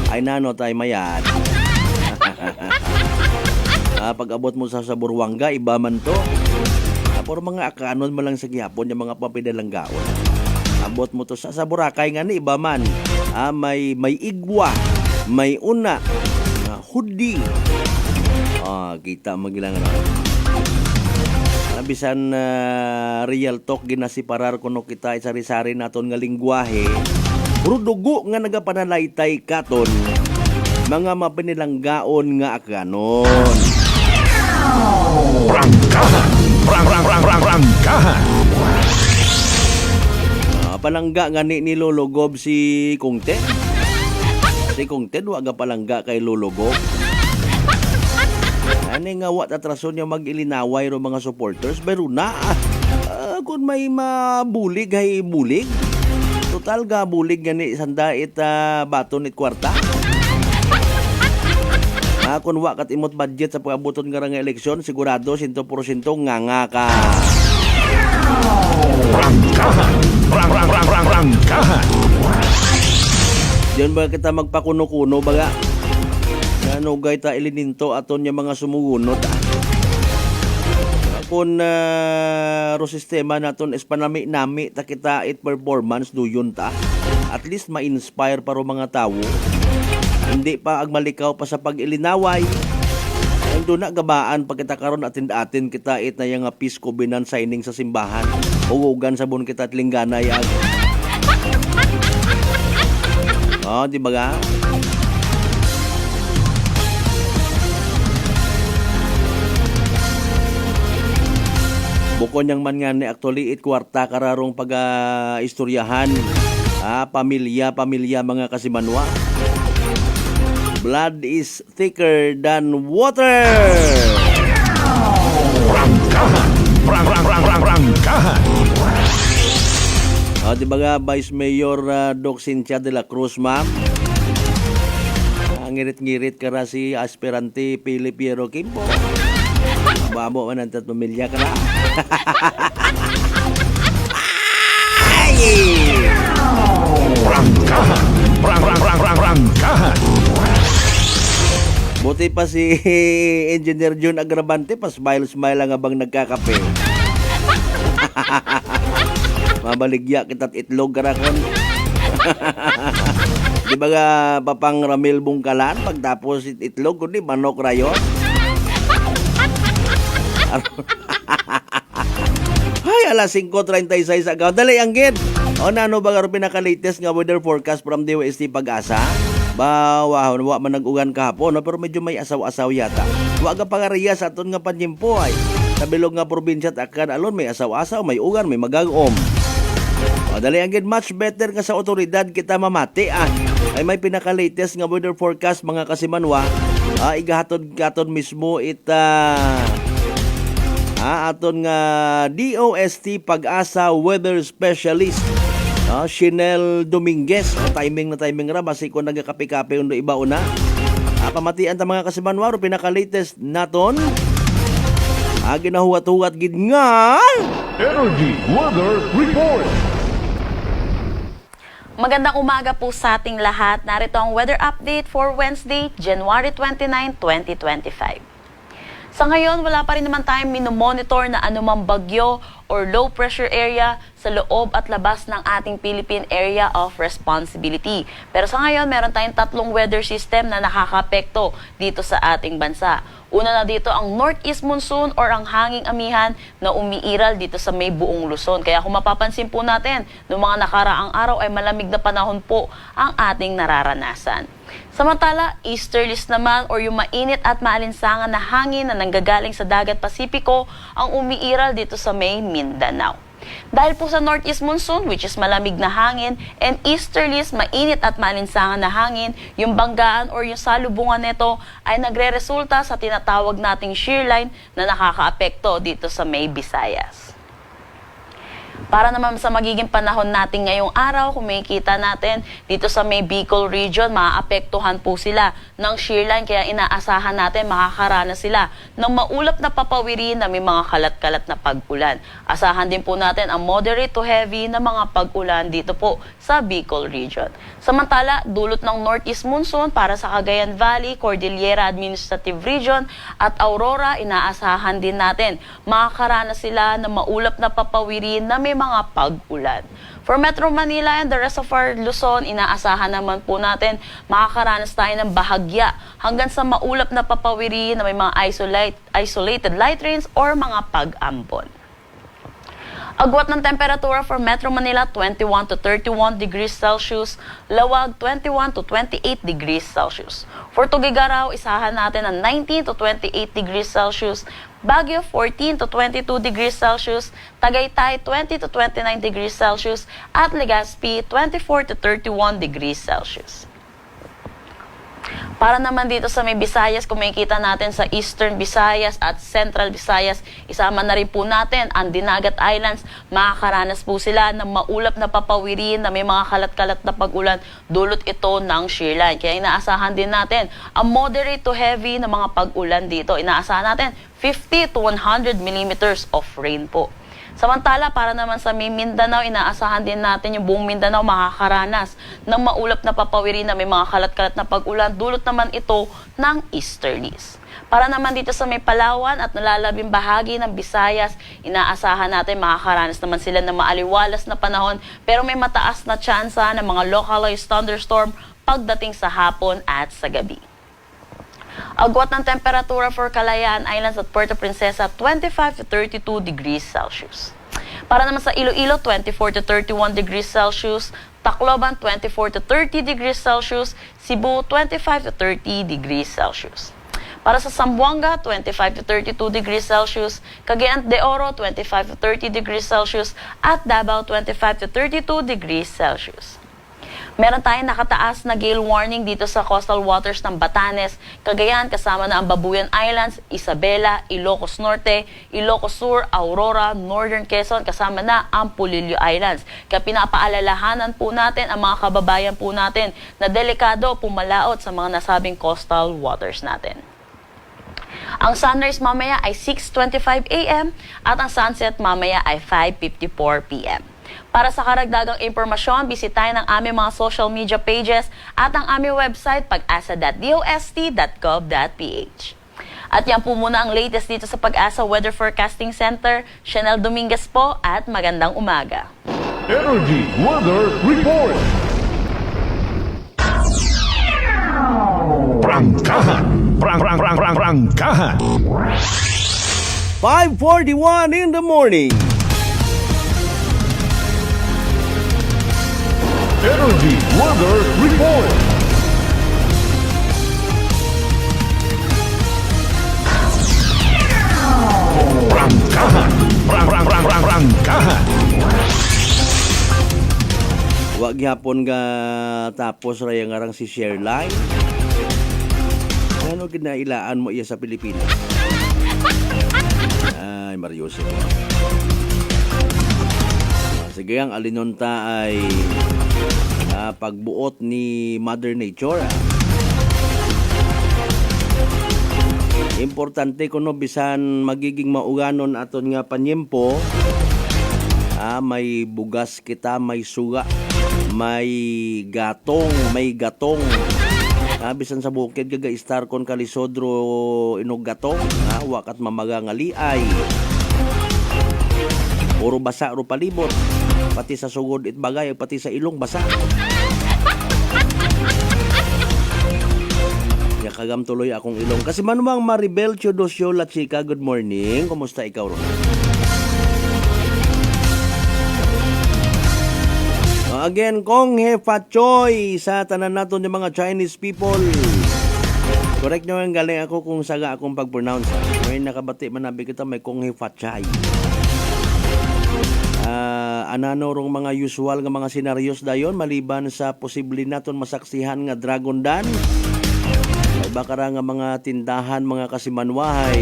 [SPEAKER 7] ay nano tay mayad. Pag-abot mo sa Buruanga, iba man to. Pero mga akanon mo lang sa gihapon yung mga papidalang gaon. Abot mo to sa Boracay nga ni iba man. May igwa, may una, hudi. Kita magilang na. Bisan real talk ginasiparar kuno kita isari-sari naton nga lingwahe. Puro dugo nga nagapanalaitay katon mga mapinilang gaon nga akanon.
[SPEAKER 8] Prangkahan. Prangkahan.
[SPEAKER 7] Palangga nga ni Lologob si Kungte. Si Kungte waga palangga kay Lologob. Ano nga wat atrason niya mag-ilinaway ro mga supporters pero na kung may mabulig hay bulig. Total ga bulig gani sandait baton it kwarta. Kung wakat imot budget sa pag-abuton nga nga eleksyon, sigurado 100% nganga ka.
[SPEAKER 8] Prangkahan.
[SPEAKER 7] Diyan ba kita magpakuno-kuno baga? Ano gay ta ilininto aton niya mga sumugunot. Kung ro sistema naton is panami-nami ta kita it performance duyon ta. At least ma-inspire para mga tao. Hindi pa agmalikaw pa sa pag-ilinaway. Ando na gabaan pag kita karon atin kita it na yung peace covenant signing sa simbahan. Ugugan sabon kita at linggana yag. Di ba ga? Bukon yang man nga ni actually it kwarta kararong pag-istoryahan. Pamilya mga kasimanwa. Blood is thicker than water.
[SPEAKER 8] Prangkahan.
[SPEAKER 7] Di ba nga Vice Mayor Doc Cynthia de la Cruz, ma'am? Ngirit-ngirit ka ra si aspirante Pili Piero Kimpo. Babo man ang pamilya ka na.
[SPEAKER 8] Prangkahan.
[SPEAKER 7] Buti pa si Engineer John Agravante, pa smile lang abang nagkakape. Mabaligya kita't itlog karakon. Di ba nga papang Ramil Bungkalan, pagtapos itlog, kundi manok rayon. Ay, alas 5:36 agaw. Dali ang gid. O nano ba nga pinaka-latest nga weather forecast from DOST Pag-asa? Wa man nag-ugan kahapon, no? Pero medyo may asaw-asaw yata. Wa ga pangariya sa aton nga panjimpo ay. Sa bilog nga probinsya at akan alon may asaw-asaw, may ugan, may magagom. Dali ang much better nga sa otoridad kita mamati ay may pinaka-latest nga weather forecast mga kasimanwa. Igahatod mismo aton nga DOST Pag-asa Weather Specialist Shinel Dominguez. Timing ra basi ko nagakapi-kapi undo iba una. Pamatian ta mga kasimanwa ro pinaka-latest naton. Ginahuwat-huwat gid nga
[SPEAKER 8] Energy Weather Report.
[SPEAKER 2] Magandang umaga po sa ating lahat. Narito ang weather update for Wednesday, January 29, 2025. Sa ngayon, wala pa rin naman tayong minomonitor na anumang bagyo or low pressure area sa loob at labas ng ating Philippine Area of Responsibility. Pero sa ngayon, meron tayong 3 weather system na nakakapekto dito sa ating bansa. Una na dito ang northeast monsoon or ang hanging amihan na umiiral dito sa may buong Luzon. Kaya kung mapapansin po natin, noong mga nakaraang araw ay malamig na panahon po ang ating nararanasan. Samantala, easterlies naman or yung mainit at maalinsangan na hangin na nanggagaling sa dagat Pasipiko ang umiiral dito sa may Mindanao. Dahil po sa northeast monsoon, which is malamig na hangin, and easterlies, mainit at maalinsangan na hangin, yung banggaan or yung salubungan nito ay nagre-resulta sa tinatawag nating shear line na nakakaapekto dito sa may Visayas. Para naman sa magiging panahon natin ngayong araw, kung makikita natin dito sa may Bicol region, maaapektuhan po sila ng shear line. Kaya inaasahan natin makakaranas sila ng maulap na papawirin na may mga kalat-kalat na pag-ulan. Asahan din po natin ang moderate to heavy na mga pag-ulan dito po sa Bicol region. Samantala, dulot ng northeast monsoon para sa Cagayan Valley, Cordillera Administrative Region at Aurora, inaasahan din natin makakaranas sila ng maulap na papawirin na may mga pag-ulan. For Metro Manila and the rest of our Luzon, inaasahan naman po natin makakaranas tayo ng bahagya hanggang sa maulap na papawiri na may mga isolated light rains or mga pag-ambon. Agwat ng temperatura for Metro Manila, 21 to 31 degrees Celsius. Lawag, 21 to 28 degrees Celsius. For Tugigaraw, isahan natin ang 19 to 28 degrees Celsius. Baguio, 14 to 22 degrees Celsius. Tagaytay, 20 to 29 degrees Celsius. At Legazpi, 24 to 31 degrees Celsius. Para naman dito sa may Visayas, kung makikita natin sa Eastern Visayas at Central Visayas, isama na rin po natin ang Dinagat Islands. Makakaranas po sila ng maulap na papawirin na may mga kalat-kalat na pag-ulan. Dulot ito ng shear line. Kaya inaasahan din natin ang moderate to heavy na mga pag-ulan dito. Inaasahan natin 50 to 100 millimeters of rain po. Samantala, para naman sa Mindanao, inaasahan din natin yung buong Mindanao makakaranas ng maulap na papawirin na may mga kalat-kalat na pag-ulan. Dulot naman ito ng easterlies. Para naman dito sa may Palawan at nalalabing bahagi ng Visayas, inaasahan natin makakaranas naman sila ng maaliwalas na panahon pero may mataas na tsansa ng mga localized thunderstorm pagdating sa hapon at sa gabi. Agwat ng temperatura for Kalayaan Islands at Puerto Princesa, 25 to 32 degrees Celsius. Para naman sa Iloilo, 24 to 31 degrees Celsius. Tacloban, 24 to 30 degrees Celsius. Cebu, 25 to 30 degrees Celsius. Para sa Zamboanga, 25 to 32 degrees Celsius. Cagayan de Oro, 25 to 30 degrees Celsius. At Davao, 25 to 32 degrees Celsius. Meron tayong nakataas na gale warning dito sa coastal waters ng Batanes, Cagayan, kasama na ang Babuyan Islands, Isabela, Ilocos Norte, Ilocos Sur, Aurora, Northern Quezon, kasama na ang Pulilio Islands. Kaya pinapaalalahanan po natin ang mga kababayan po natin na delikado pumalaot sa mga nasabing coastal waters natin. Ang sunrise mamaya ay 6:25 a.m. at ang sunset mamaya ay 5:54 p.m. Para sa karagdagang impormasyon, bisitahin ang aming mga social media pages at ang aming website pag-asa.dost.gov.ph. At yan po muna ang latest dito sa Pag-asa Weather Forecasting Center. Shinel Dominguez po at magandang umaga.
[SPEAKER 8] Energy Weather Report.
[SPEAKER 1] Prangkahan. Prangkahan.
[SPEAKER 7] 5:41 in the morning.
[SPEAKER 8] Energy Weather Report.
[SPEAKER 7] Wag gyapon nga tapos raya ngarang si Sherline. Ano kinailaan mo iya sa Pilipinas? Ay, Mariusip. Sige, ang alinunta ay pagbuot ni Mother Nature. Importante kuno bisan magiging mauganon aton nga panyempo. May bugas kita, may suga, may gatong. Bisan sa bukid gaga istar kon kalisodro inog gatong, wakat mamaga nga liay. Puro basa ro palibot. Pati sa sugod it bagay, pati sa ilong basa. Kaya kagam tuloy akong ilong. Kasi manumang Maribel Chodosyo La Chica, good morning. Kumusta ikaw ron? Again, Kong He Fat Choy sa tanan naton yung mga Chinese people. Correct nyo ang galing ako kung saga akong pag-pronounce. May nakabati manabi kita may Kong He Fat Choy. Anano rong mga usual nga mga senaryos dayon maliban sa posible naton masaksihan nga Dragon Dance. Ay baka nga mga tindahan, mga kasimanwahay.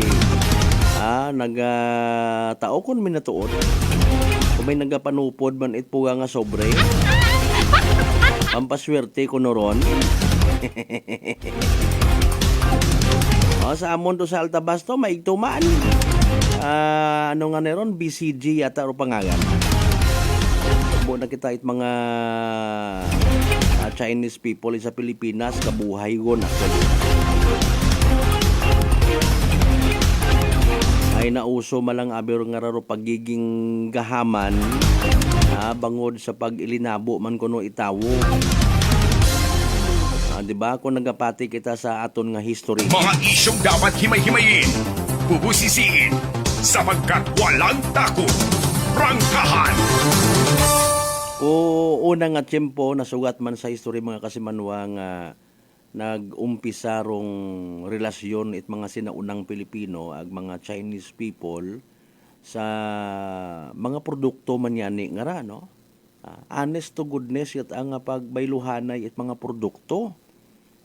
[SPEAKER 7] Nagataokon minatuod. Kung may nagapanupod man itpuga nga sobre. Pampaswerte ko noron. Sa amon to sa Altabasto, may ituman. Ano nga neron? BCG yata o pangalan. Buo na kita it mga Chinese people sa Pilipinas, kabuhay ko na. Ay nauso malang abiro nga raro pagiging gahaman bangod sa pag-ilinabo man kuno itawo. Diba? Kung nagapati kita sa aton nga history.
[SPEAKER 1] Mga isyong dapat himay-himayin, bubusisiin, sapagkat walang takot. Prangkahan!
[SPEAKER 7] Una nga tiyempo, nasugat man sa history mga kasimanwa nga nag-umpisa rong relasyon it mga sinaunang Pilipino ag mga Chinese people sa mga produkto man yani nga ra, no? Honest to goodness yat ang pagbayluhanay it mga produkto.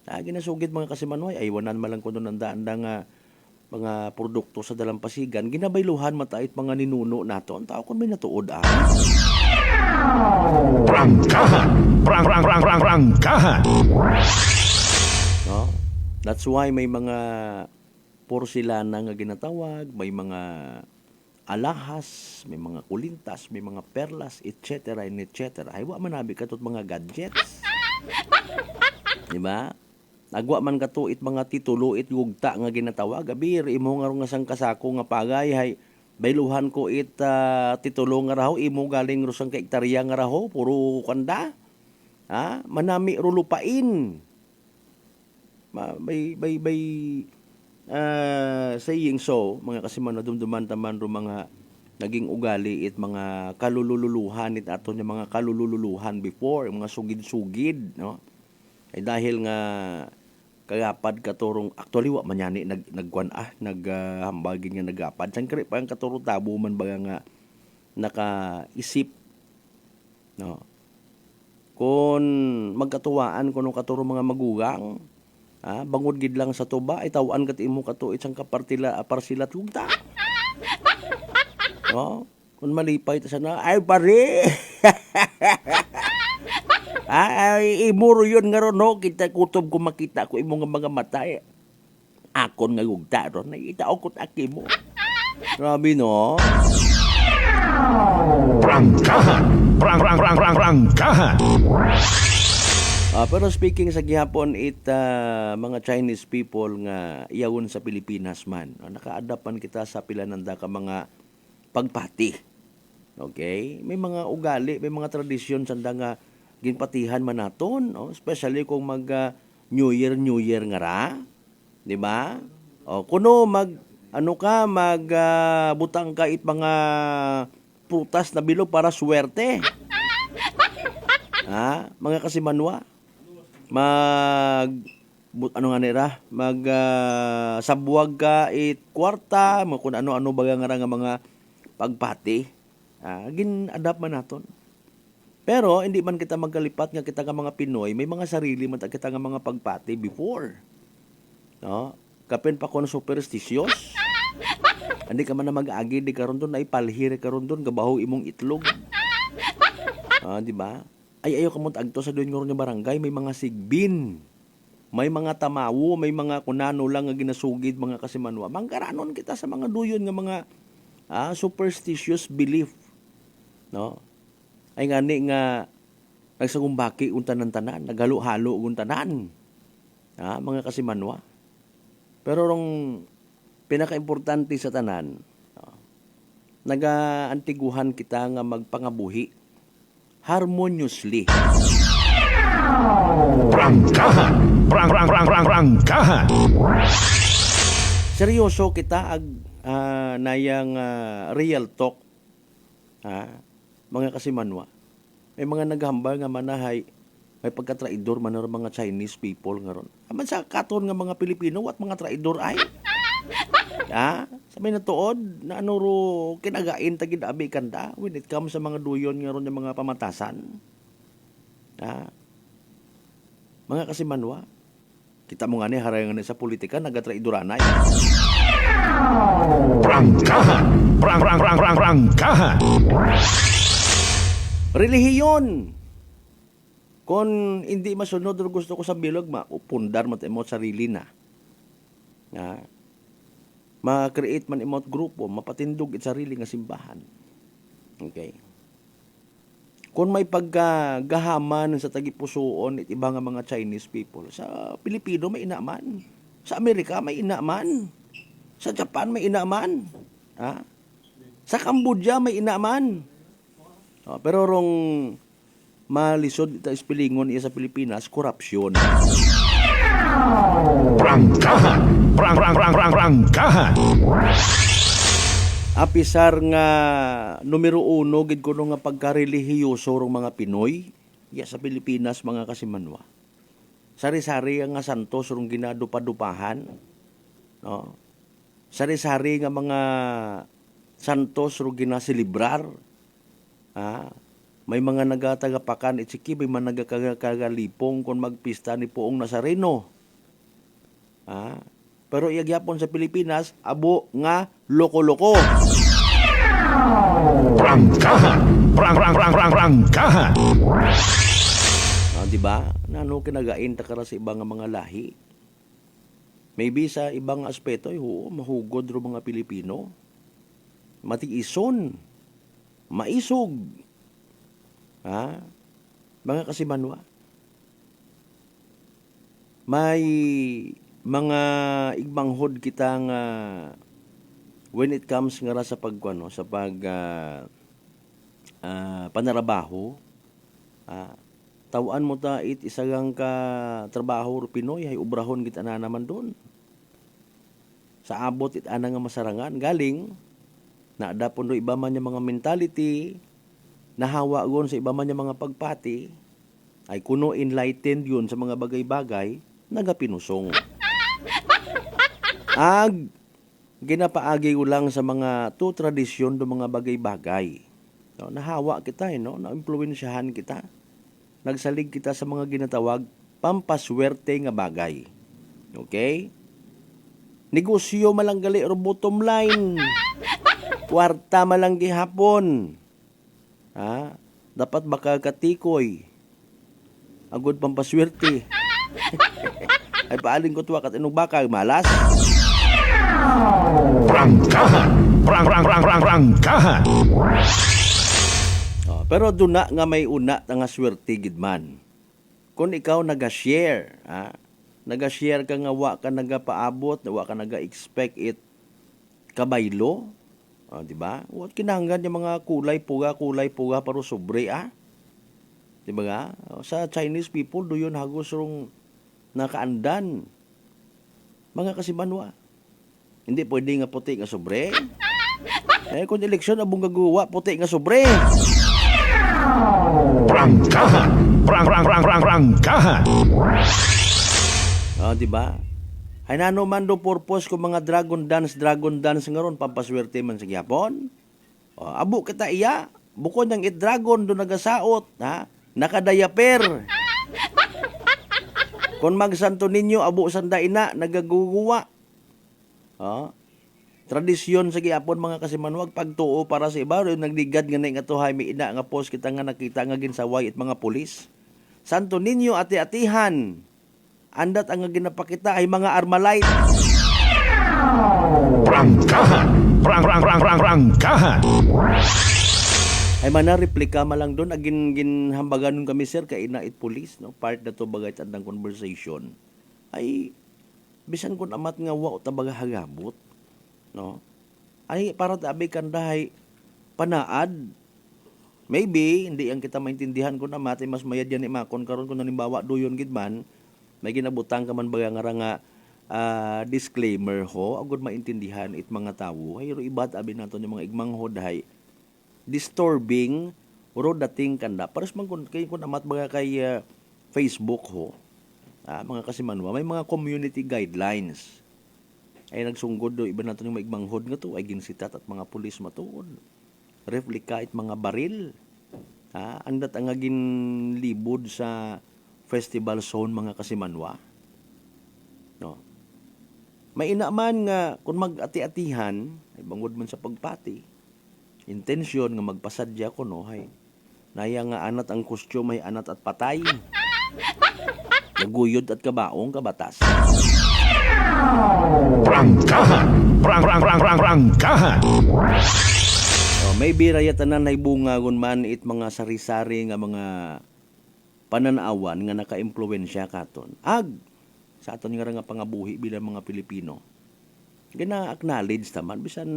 [SPEAKER 7] Ginasugid mga kasimanway ay wanan malang kuno nandaan nga mga produkto sa dalampasigan ginabayluhan mata it mga ninuno nato ang tao kun may natuod
[SPEAKER 1] Prangkahan! Prangkahan!
[SPEAKER 7] No? That's why may mga porcelana nga ginatawag, may mga alahas, may mga kulintas, may mga perlas, etc. and etc. Ay, wa man nabi katot mga gadgets. Diba? Nagwa man kato it mga titulo it gugta nga ginatawag. Abir, imo nga nga sang kasako nga pagay, hay, bayluhan ko it titulo nga raho, imo galing rusang kaiktarya nga raho, puro kanda. Manami rulupain. Bay saying so, mga kasiman na dumduman taman ro mga naging ugali it mga kalululuhan it aton yung mga kalululuhan before, mga sugid-sugid, no? Ay dahil nga kagapad katurong actually wa man yani nagkuan naghambagin nga nagapad sangkri pa ang katurong tabo man baga nga nakaisip, no? Kung magkatuwaan kuno katurong mga magugang, bangod gid lang sa tuba ay tawaan kat imo kato isang parsilat ugta. No? Kung malipay ta sana ay pare. Ay imuro yun nga ron, no? Kita kutob ko makita ko imo nga mga mata akon nga ugta ron ay itaw ko aki mo. Grabe, no?
[SPEAKER 1] Prangkahan! Prangkahan!
[SPEAKER 7] Pero speaking sa gihapon mga Chinese people nga iyawon sa Pilipinas man, naka-adapt man kita sa pila nanda ka mga pagpati. Okay? May mga ugali, may mga tradisyon sanda nga ginpatihan man naton, no? Especially kung mag New Year nga ra, di ba? Kuno butang ka it mga prutas na bilog para swerte. Mga kasimanwa, sabwag ka it kwarta, kung ano-ano baga nga mga pagpati. Gin-adapt man naton. Pero hindi man kita magkalipat nga kita nga mga Pinoy, may mga sarili man kita nga mga pagpati before. No? Kapin pa ko na superstitious. Hindi ka man na mag-agi, di karon doon, ay palhiri karon doon, gabaho imong itlog. Di ba? Ay ayo kamot agto sa doon nga barangay, may mga sigbin. May mga tamawo, may mga kunano lang nga ginasugid mga kasimanwa. Mangkaranon kita sa mga duyon nga mga superstitious belief. No? Ay ngani nga nagsagumbaki untan ng tanan, naghalo-halo untanan. Mga kasimanwa. Pero rong pinaka-importante sa tanan, naga-antiguhan kita nga magpangabuhi harmoniously.
[SPEAKER 1] Prangkahan! Prangkahan!
[SPEAKER 7] Seryoso kita nayang real talk. Mga kasimanwa. May mga naghambal nga manahay, may pagka-traidor man mga Chinese people nga ron. Aman sa katon nga mga Pilipino, what mga traidor ay? Sabay na tuod, na ro kinagain tagid abi kanda when it comes sa mga duyon nga ron yung mga pamatasan. Mga kasimanwa, kita mo nga ni harayangan sa politika, nagatraidoranay.
[SPEAKER 1] Prangkahan! Prangkahan!
[SPEAKER 7] Relihiyon. Kung hindi masunod o gusto ko sa bilog, maupundar mo imot sarili na. Ma-create man imot grupo, mapatindog it sarili nga simbahan. Okay. Kung may paggahaman sa tagipusoon it iba nga mga Chinese people, sa Pilipino may inaman. Sa Amerika may inaman. Sa Japan may inaman. Sa Cambodia may inaman. Pero rong malisod ita ispilingon iya sa Pilipinas, korupsyon.
[SPEAKER 1] Prangkahan! Prangkahan!
[SPEAKER 7] Apisar nga numero 1 gid kuno nga pagkarelihiyoso rong mga Pinoy iya sa Pilipinas mga kasimanwa. Sari-sari nga santos rong ginadupa-dupahan. No? Sari-sari nga mga santos rong ginaselebrar. May mga nagatagapakan itsiki, may mga nagakagalipong kung magpista ni Poong Nazareno. Pero iagyapon sa Pilipinas, abo nga loko-loko.
[SPEAKER 1] Prangkahan! Prangkahan!
[SPEAKER 7] Diba? Nano kinagain takara sa ibang mga lahi. Maybe sa ibang aspeto, mahugod ro mga Pilipino. Matiison. Maisog. Mga kasimanwa. May mga igmanghod kita nga when it comes nga sa panarabaho, tawaan mo ta isagang ka trabaho Pinoy ay ubrahon kita na naman doon. Sa abot ana nga masarangan galing na dapon do iba man yung mga mentality, nahawa gon sa iba man yung mga pagpati, ay kuno enlightened yun sa mga bagay-bagay, nagapinusong. Ginapaagi ko lang sa mga tradisyon do mga bagay-bagay. No, nahawa kita, na-impluwensyahan kita. Nagsalig kita sa mga ginatawag pampaswerte nga bagay. Okay? Negosyo malanggali or bottom line. Kwarta malang gihapon. Dapat baka katikoy. Agod pampaswerte. Ay paaling ko tuwa kat inong baka malas.
[SPEAKER 1] Prangkahan! Prangkahan!
[SPEAKER 7] Pero duna nga may una nga swerte gidman. Kung ikaw naga-share, naga-share ka nga wa ka nagapaabot, wa ka naga-expect it kabaylo, di ba? What kinahanglan yung mga kulay puga pero sobre, di ba nga? Sa Chinese people, do yun hagos rong nakaandan. Mga kasimanwa. Hindi pwede nga puti nga sobre. Kung eleksyon, abong gagawa, puti nga sobre.
[SPEAKER 1] Prangkahan! Prangkahan!
[SPEAKER 7] Di ba? Ay nano man do purpose ko mga dragon dance nga ron, pampaswerte man sa gyapon. Abo kita iya, bukod ng dragon do nagasaot, ha? Nakadayaper. Kung magsanto ninyo, abo sanda ina, nagaguguwa. Tradisyon sa giapon mga kasimanwag, pagtuo para sa iba, nagligad nga na nga tuhay, may ina nga post kita nga nakita nga ginsaway at mga pulis. Santo ninyo ati-atihan. Andat ang nga ginapakita ay mga Armalite.
[SPEAKER 1] Prangkahan! Prangkahan!
[SPEAKER 7] Ay replika malang doon agin ginhambagan nun kami sir kay inait police no part na to bagay tandang conversation ay bisan kun amat nga wa tabaga hagabot no ay para tabi kandahay panaad maybe hindi ang kita maintindihan kun amat ay mas mayad yan ni makon karon kun halimbawa duyon gid man may ginabutang ka man baga nga disclaimer ho agud maintindihan it mga tawo ay ro ibat abi naton yung mga igmang hoday disturbing uro dating kanda pares man kun amat baga kay Facebook ho mga kasimanwa may mga community guidelines ay nagsunggod do iba naton yung maigmanghod nga to ay ginsitat at mga pulis matuod replika it mga baril andat ang ginlibod sa festival zone mga kasimanwa no may inaman nga kung mag-ati-atihan ay bangod man sa pagpati intensyon nga magpasadya ko no hay naya nga anat ang costume ay anat at patay naguyod at kabaong kabatas
[SPEAKER 1] Prangkahan Prangkahan
[SPEAKER 7] maybe rayatanan ay bunga gun man it mga sari-sari nga mga pananawan nga naka-impluwensya katon sa aton nga pangabuhi bilang mga Pilipino gina-acknowledge taman bisan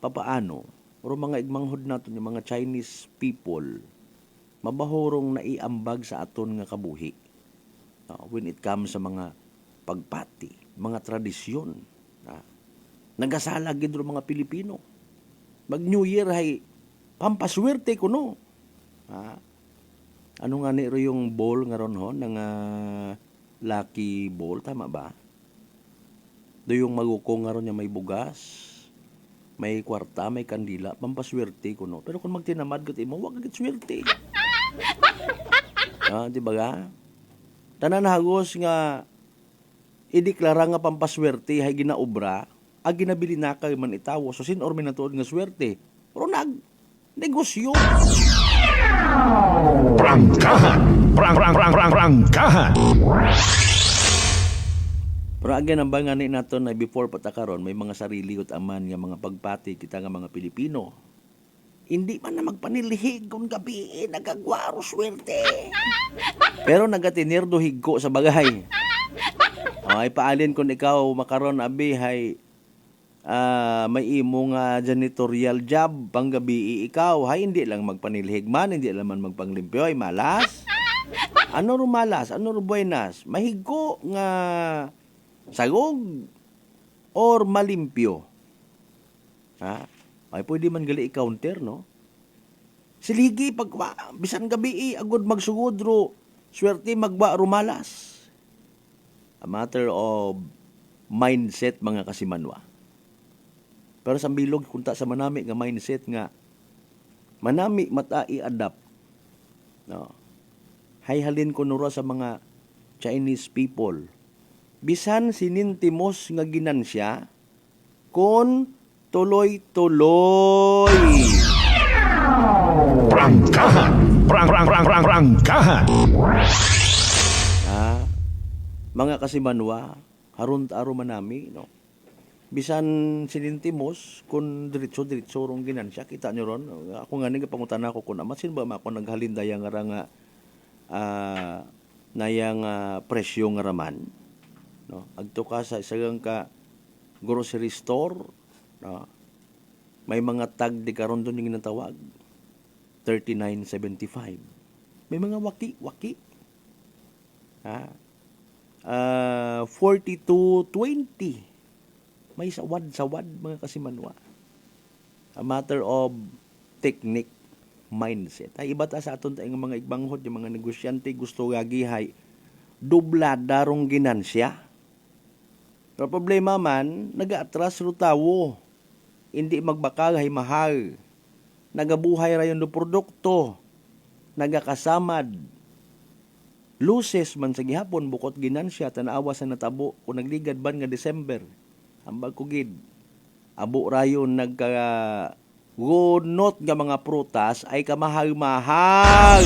[SPEAKER 7] papaano o mga igmanghod naton yung mga Chinese people mabahorong naiambag sa aton nga kabuhi when it comes sa mga pagpati mga tradisyon nagasala gid ro mga Pilipino mag New Year hay pampaswerte kuno ano nga ni ro yung ball nga ron ho ng lucky ball tama ba do yung magukong nga ron nga may bugas may kwarta, may kandila, pampaswerte ko no. Pero kung magtinamad kat imo, wag agad swerte. Di ba ga? Tanan hagos nga ideklara nga pampaswerte hay ginaobra, ginabili na kay man itawo. So sin or minatuod nga swerte. Pero negosyo.
[SPEAKER 1] Prangkahan. Prangkahan.
[SPEAKER 7] Pero again, ang bangani nato na before patakaron, may mga sarili ut aman nga mga pagpati kita nga mga Pilipino. Hindi man na magpanilihig kung gabi, nagagwaro swerte. Pero nagatinirdo higko sa bagay. Ay paalin kung ikaw makaron abi hay may imong janitorial job panggabi ikaw hay hindi lang magpanilihig man, hindi lang man magpanglimpyo ay malas. Ano ro malas, ano ro buenas, mahigko nga sagog or malimpyo. Ay pwede man gali i-counter, no? Siligi pag bisan gabi agud magsugod ro swerte magba rumalas. A matter of mindset mga kasimanwa. Pero sa bilog kunta sa manami nga mindset nga manami mata i-adapt. No. Hayhalin ko nuro sa mga Chinese people. Bisan sinintimos nga ginansya kon tuloy-tuloy.
[SPEAKER 1] Prangkahan. Prangkahan.
[SPEAKER 7] Mga kasimanwa, harun-taro manami, no? Bisan sinintimos kun diretso rong ginansya, kita nyo ron. Ako nga nga pangutan ako kun amat sin ba ako naghalindaya nga nayang presyo nga raman. No, agto ka sa isagang ka grocery store, no, may mga tag di karon doon yung ginatawag 39.75. May mga waki 42.20. May sawad mga kasimanwa. A matter of technique, mindset. Ay iba ta sa aton tayong mga igbanghod, yung mga negosyante gusto gagihay dublada rong ginansya. Pero problema man, nag-atras ro tawo. Hindi magbakag hay mahal. nagabuhay rayon do produkto, nagakasamad. Luces man sa gihapon bukod ginansya tanawa sa natabo kung nagligad ban nga December. Ambag ko gid. Abo rayon gunot nga mga prutas ay kamahal-mahal.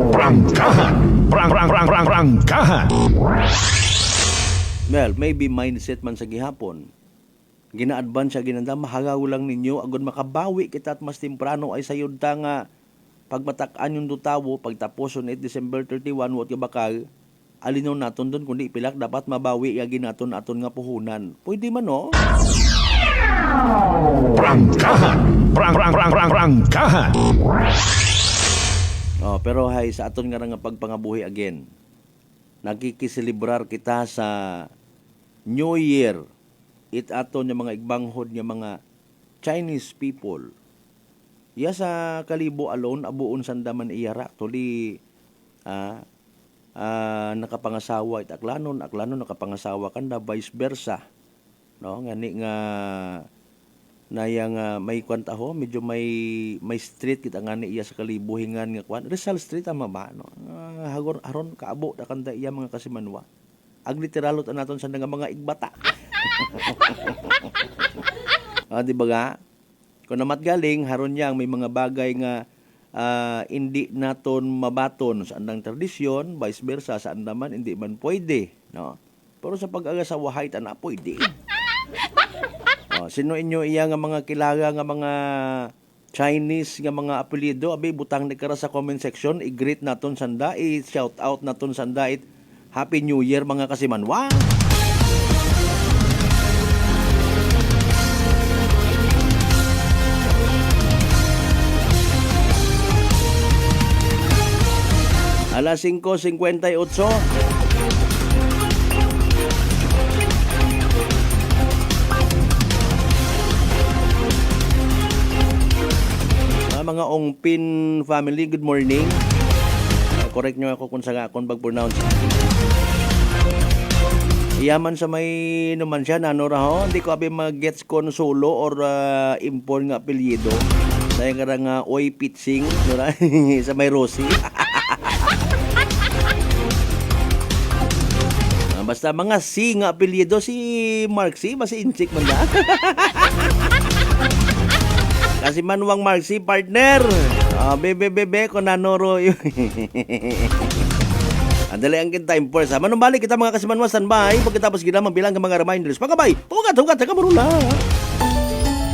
[SPEAKER 1] Prangkahan! Prangkahan!
[SPEAKER 7] Well, maybe mindset man sa gihapon. Gina-advance siya ginanda, mahagaw lang ninyo agud makabawi kita at mas temprano ay sayod ta nga pagmatak-an yung dutawo pagtapos on 8 December 31 wat bakal alinaw naton doon kundi pilak dapat mabawi yagi naton aton nga puhunan. Pwede man no?
[SPEAKER 1] Prangkahan! Prangkahan!
[SPEAKER 7] Oh, pero hay sa aton nga pagpangabuhi again. Nagkikiselebrar kita sa New Year. It aton yung mga igbanghod nga mga Chinese people. Iya sa Kalibo alone abuon sandaman iyara tuli nakapangasawa it aklanon nakapangasawa kanda vice versa. No, ngani nga nayang may kwanta ho medyo may street kita ngani iya sa Kalibo hingan nga kwan Rizal Street ama ba no. Haron kaabo da kanda iya mga kasimanwa. Ag literalot anaton sa nga mga igbata. Di ba ga? Kung namat galing, haron yang may mga bagay nga hindi naton mabaton sa andang tradisyon, vice versa, sa andaman, hindi man pwede. No? Pero sa pag-agasawahay, na pwede. Sino inyo iya nga mga kilala nga mga Chinese nga mga apelyido, abi, butang ni kara sa comment section, i-greet naton sanda, i-shout out naton sanda, Happy New Year mga kasimanwa! Alas 5:58. Mga Ongpin family, good morning. Correct nyo ako kung saan akong pag-pronounce. Iyaman sa may naman siya, nanora ho. Hindi ko abi mag-gets kon solo or impon nga apelyido. Dahil nga Oy Pitsing, sa may Rosie. Basta mga C nga apelyido, si Mark C, basi inchik man na. Kasi Manwang Mark C, partner. Bebe, kung nanoro yun. Andali ang time first. Manumbalik kita mga kasimanwa, standby. Pagkatapos ginamang bilang ng mga reminders. Pagkabay, tugat, kamarula.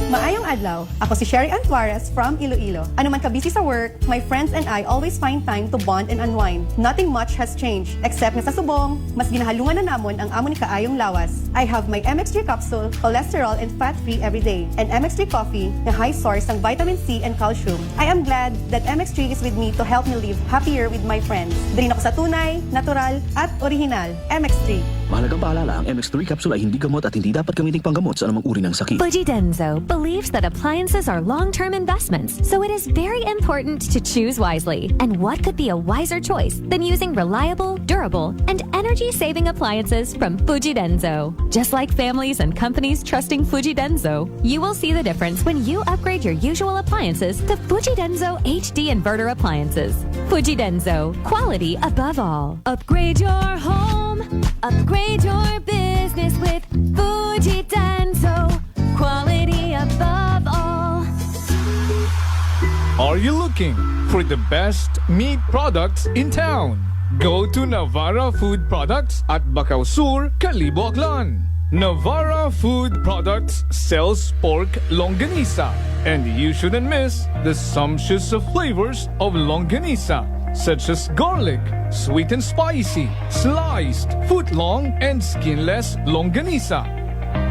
[SPEAKER 4] Maayong adlaw. Ako si Sherry Antuares from Iloilo. Ano man ka busy sa work, my friends and I always find time to bond and unwind. Nothing much has changed, except na sa subong, mas ginahalungan na namon ang amon ni kaayong lawas. I have my MX3 capsule, cholesterol and fat-free every day, and MX3 coffee na high source ng vitamin C and calcium. I am glad that MX3 is with me to help me live happier with my friends. Din ako sa tunay, natural, at original. MX3.
[SPEAKER 14] Mahalagang paalala, ang MX3 capsule ay hindi gamot at hindi dapat gamiting panggamot sa anumang uri ng sakit.
[SPEAKER 20] Fujidenzo believes that appliances are long-term investments, so it is very important to choose wisely. And what could be a wiser choice than using reliable, durable, and energy-saving appliances from Fujidenzo? Just like families and companies trusting Fujidenzo, you will see the difference when you upgrade your usual appliances to Fujidenzo HD inverter appliances. Fujidenzo, quality above all. Upgrade your home, upgrade your business with Fujidenzo, quality above all.
[SPEAKER 6] Are you looking for the best meat products in town? Go to Navara Food Products at Bacau Sur, Kalibo, Aklan. Navara Food Products sells pork longanisa, and you shouldn't miss the sumptuous flavors of longanisa, such as garlic, sweet and spicy, sliced, foot-long, and skinless longanisa.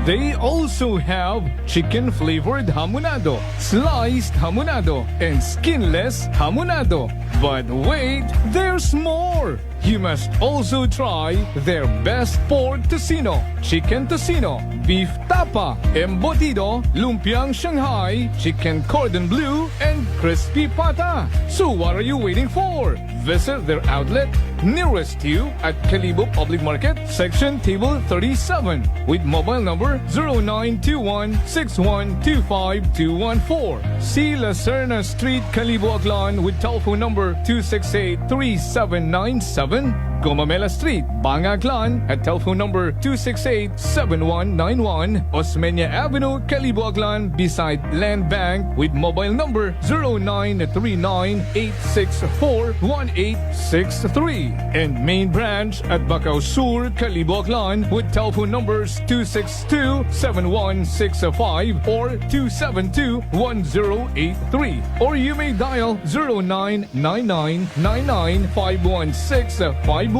[SPEAKER 6] They also have chicken-flavored hamonado, sliced hamonado, and skinless hamonado. But wait, there's more! You must also try their best pork tocino, chicken tocino, beef tapa, embutido, lumpiang Shanghai, chicken cordon bleu, and crispy pata. So what are you waiting for? Visit their outlet nearest you at Kalibo Public Market, section table 37, with mobile number number 0921-6125-214. C. Lacerna Street, Calibo, Aklan with telephone number 268-3797. Gomamela Street, Banga, Aklan at telephone number 268-7191. Osmeña Avenue, Calibo, Aklan beside Land Bank with mobile number 0939-864-1863. And main branch at Bacau Sur, Calibo, Aklan with telephone numbers 262-7165 or 272-1083. Or you may dial 0999-99-51651.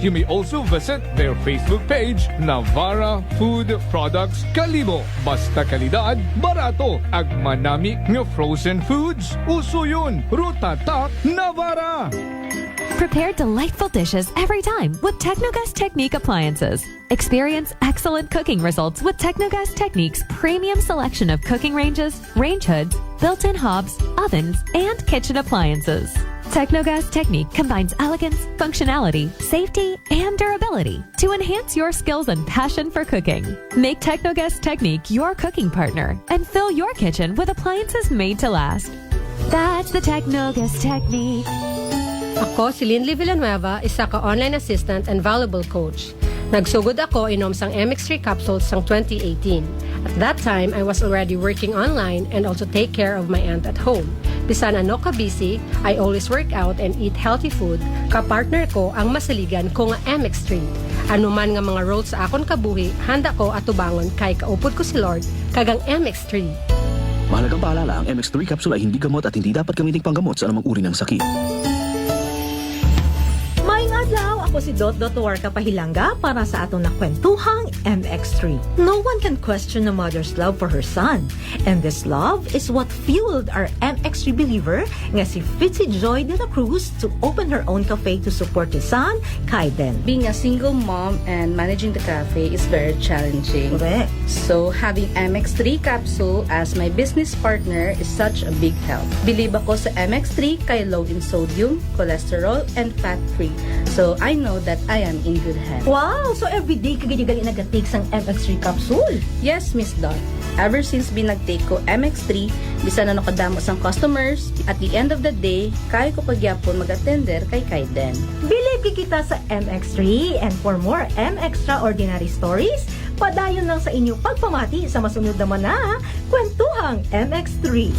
[SPEAKER 6] You may also visit their Facebook page, Navara Food Products Calibo. Basta kalidad, barato. Ag manami ng frozen foods. Uso yun. Rutatak Navara.
[SPEAKER 20] Prepare delightful dishes every time with Technogas Technique appliances. Experience excellent cooking results with Technogas Technique's premium selection of cooking ranges, range hoods, built-in hobs, ovens, and kitchen appliances. Technogas Technique combines elegance, functionality, safety, and durability to enhance your skills and passion for cooking. Make Technogas Technique your cooking partner and fill your kitchen with appliances made to last. That's the Technogas Technique.
[SPEAKER 5] Ako si Linley Villanueva, isa ka online assistant and valuable coach. Nagsugod ako inom sang MX3 capsules sang 2018. At that time, I was already working online and also take care of my aunt at home. Bisan ano ka busy, I always work out and eat healthy food. Kapartner ko ang masaligan ko nga MX3. Ano man nga mga roles sa akon kabuhi, handa ko atubangon kay kaupod ko si Lord kagang MX3.
[SPEAKER 14] Mahalagang paalala, ang MX3 capsule ay hindi gamot at hindi dapat gamitin panggamot sa anumang uri ng sakit.
[SPEAKER 15] Adlaw, ako si Dot Warka Pahilanga para sa atong nakwentuhang MX3. No one can question a mother's love for her son. And this love is what fueled our MX3 believer nga si Fitzy Joy de la Cruz to open her own cafe to support his son, Kaiden.
[SPEAKER 9] Being a single mom and managing the cafe is very challenging.
[SPEAKER 15] Correct.
[SPEAKER 9] So having MX3 capsule as my business partner is such a big help. Believe ako sa MX3 kay low in sodium, cholesterol, and fat-free. So I know that I am in good hands.
[SPEAKER 15] Wow! So everyday ka ganyan nag-take sang MX3 capsule?
[SPEAKER 9] Yes, Miss Dot. Ever since binag-take ko MX3, bisan na nakadamo sang customers, at the end of the day, kaya ko pagyapon mag-attender kay Kaiden.
[SPEAKER 15] Believe kita sa MX3 and for more MXtraordinary stories, padayon lang sa inyong pagpamati sa masunod naman na Kwentuhang MX3.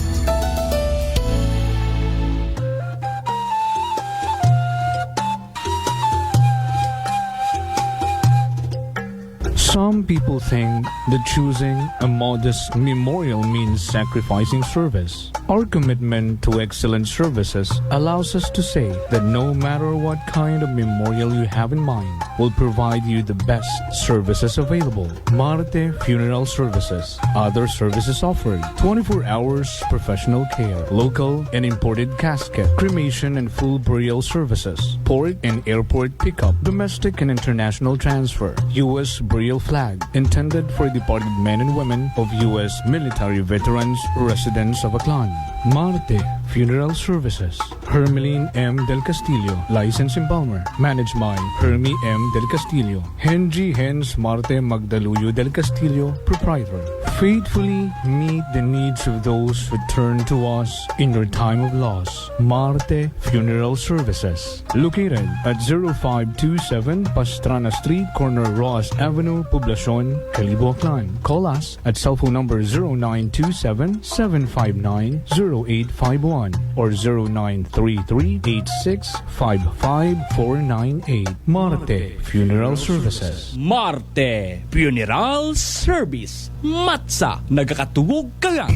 [SPEAKER 6] Some people think that choosing a modest memorial means sacrificing service. Our commitment to excellent services allows us to say that no matter what kind of memorial you have in mind, we'll provide you the best services available. Marte Funeral Services. Other services offered: 24 hours professional care, local and imported casket, cremation and full burial services, port and airport pickup, domestic and international transfer, U.S. burial flag, intended for departed men and women of U.S. military veterans residents of Aklan. Marte Funeral Services. Hermeline M. Del Castillo, License in Palmer. Managed by Hermie M. Del Castillo. Henry Hens Marte Magdaluyo Del Castillo, Proprietor. Faithfully meet the needs of those who turn to us in your time of loss. Marte Funeral Services. Located at 0527 Pastrana Street, corner Ross Avenue, Poblacion, Calibo, Aklan. Call us at cell phone number 0927-759-0851 or 0933-8655-498. Marte Funeral Services.
[SPEAKER 10] Marte Funeral Service. Matsa, nagakatugog ka nga.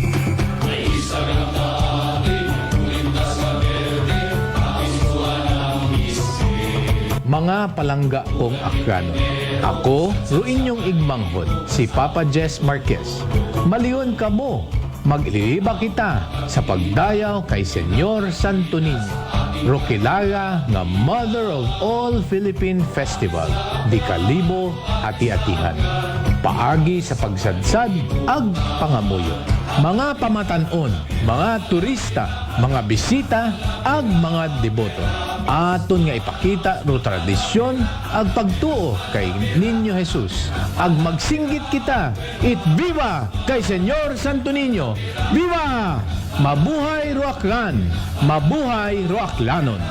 [SPEAKER 24] Mga palangga kong Akrano. Ako, ruinyong igmanghod, si Papa Jess Marquez. Maliyon ka mo, mag-iliba kita sa pagdayaw kay Senyor Santo Niño. Roquilaga nga Mother of All Philippine Festival, di kalibo ati-atihan. Paagi sa pagsadsad, ag pangamuyo. Mga pamatanon, mga turista, mga bisita, ag mga deboto. Aton nga ipakita ro tradisyon ag pagtuo kay Niño Jesus. Ag magsinggit kita, it viva kay Senyor Santo Niño. Viva! Mabuhay Roaklan! Mabuhay Roaklanon!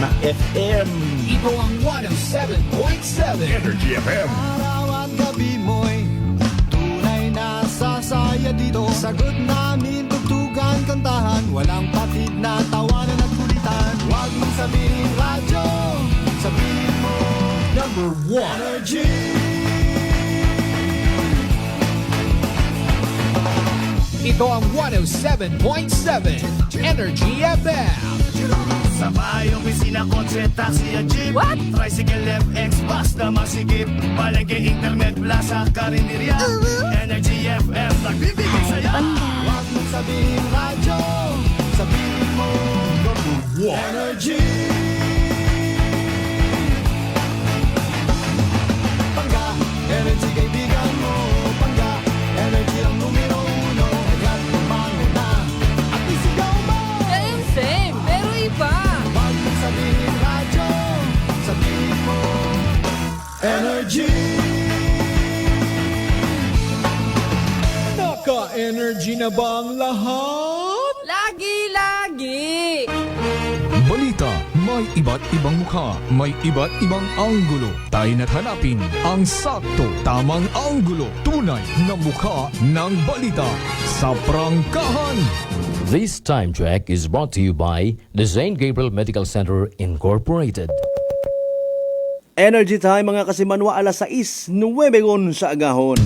[SPEAKER 3] Na FM.
[SPEAKER 6] Ito ang 107.7
[SPEAKER 1] Energy FM.
[SPEAKER 12] Araw at gabi mo'y tunay na sasaya dito. Sagot namin, tugtugan, kantahan, walang patid na tawanan at kulitan. Huwag mong sabihin radyo, sabihin mo
[SPEAKER 6] Number 1
[SPEAKER 12] Energy.
[SPEAKER 6] Ito ang 107.7 Energy FM.
[SPEAKER 12] Sa bahay, opisina, kotse, taxi at jeep. What? Tricycle, FX, basta masigip. Palengke, internet, plaza, karinderya. Energy FM, nagbibigay saya. Huwag mong sabihin radyo, sabihin mo Energy. Pangga, energy kaibigan mo. Pangga, energy ang numero 1. Agad tumano na at isigaw mo.
[SPEAKER 13] Same, pero iba.
[SPEAKER 12] Sabihin radyo, sabihin mo Energy.
[SPEAKER 6] Naka-energy na ba ang lahat?
[SPEAKER 13] Lagi-lagi.
[SPEAKER 6] Balita, may iba't ibang mukha, may iba't ibang anggulo. Tayo na't hanapin ang sakto, tamang anggulo. Tunay na mukha ng balita sa prangkahan.
[SPEAKER 23] This time check is brought to you by the St. Gabriel Medical Center Incorporated.
[SPEAKER 7] Energy time mga kasimanwa, alas 6:09 sa agahon.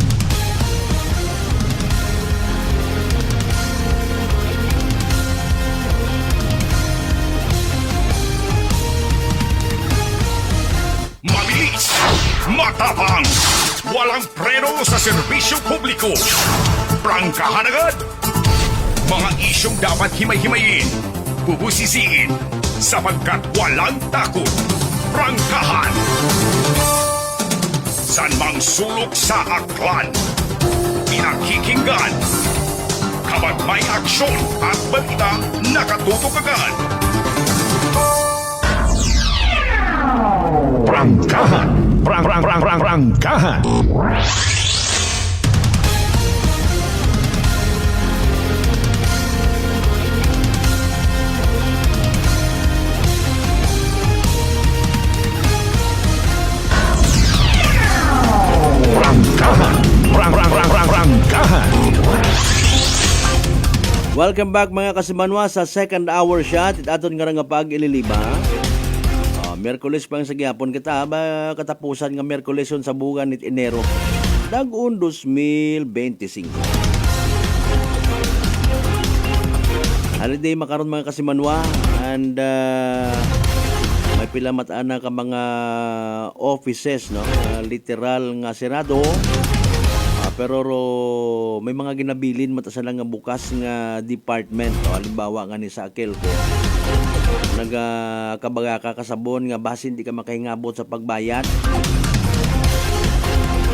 [SPEAKER 1] Mabilis, matapang, walang preno sa serbisyo publiko. Prangkahan agad. Mga isyong dapat himay-himayin, bubusisiin, sapagkat walang takot. Prangkahan. San mang sulok sa aklan, pinakikinggan. Kapag may aksyon at balita, nakatutok agad.
[SPEAKER 8] Prangkahan. Prangkahan.
[SPEAKER 7] Welcome back mga kasimanwa sa second hour shot. Aton nga nga pag-ililiba. Merkules pang sa gyapon kita ba katapusan nga Merkules sa buwan nit Enero. Dag-un 2025. Holiday makaron mga kasimanwa and may pila mata-ana ka mga offices no, literal nga Senado. Pero may mga ginabilin matasan lang nga bukas nga department. Halimbawa nga ni sa Akelco. Nagkabaga ka kasabon nga basin di ka makahingabot sa pagbayad.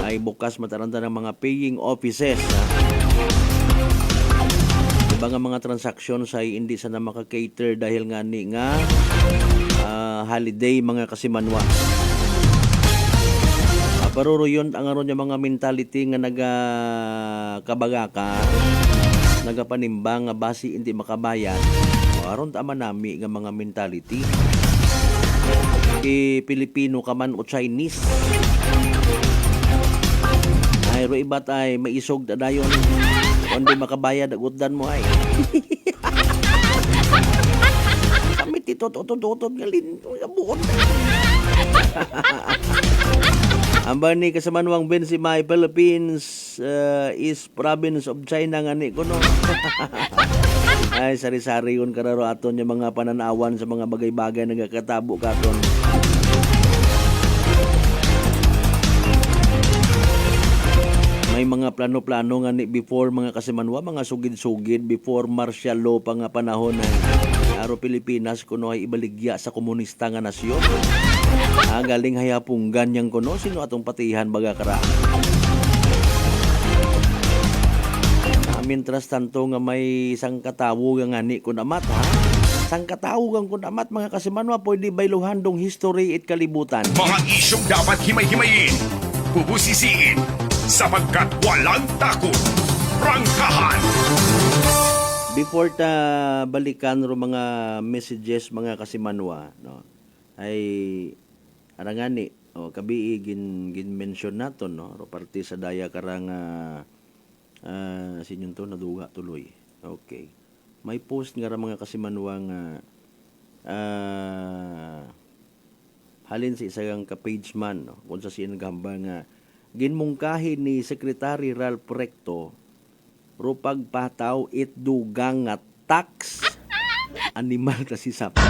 [SPEAKER 7] Ay bukas mataranta ng mga paying offices. Iba nga mga transactions ay hindi sana makakater dahil nga ni nga holiday mga kasimanwa. Pero yun ang aron yung mga mentality nga nagkabaga ka, nagapanimba nga basi hindi makabayad. Aron tama nami nga mga mentality. Pilipino ka man o Chinese. Ay ro ibat ay maisog dadayon. Kundi makabayad agutdan mo ay. Kami titot-otot-otot galin buon. Ang bani kasamanwang Bensimay, Philippines is province of China nga ni kuno. Ay, sari-sari yun kararo aton yung mga pananawan sa mga bagay-bagay na nagkatabo katon. May mga plano-plano nga ni before mga kasimanwa, mga sugid-sugid before martial law pa nga panahon na aro Pilipinas kuno ay ibaligya sa komunista nga nasyon. Galing hayapong ganyang kuno sino atong patihan baga kara. Mintras tanto nga may isang katawag nga ni kunamat ha. Sang katawag ang kunamat mga kasimanwa pwede bayluhan dong history at kalibutan.
[SPEAKER 1] Mga isyong dapat himay-himayin, bubusisiin, sapagkat walang takot. Prangkahan!
[SPEAKER 7] Before ta balikan ro mga messages mga kasimanwa, no, ay arangani kabi gin mention naton no ro parte sa daya karang sinyon to naduga tuloy. Okay. May post nga ra mga kasimanwa nga halin sa isang ka-page man no, kung sa siya naghamba nga ginmungkahi ni Secretary Ralph Recto ro pagpataw it dugang nga tax animal ta si sap.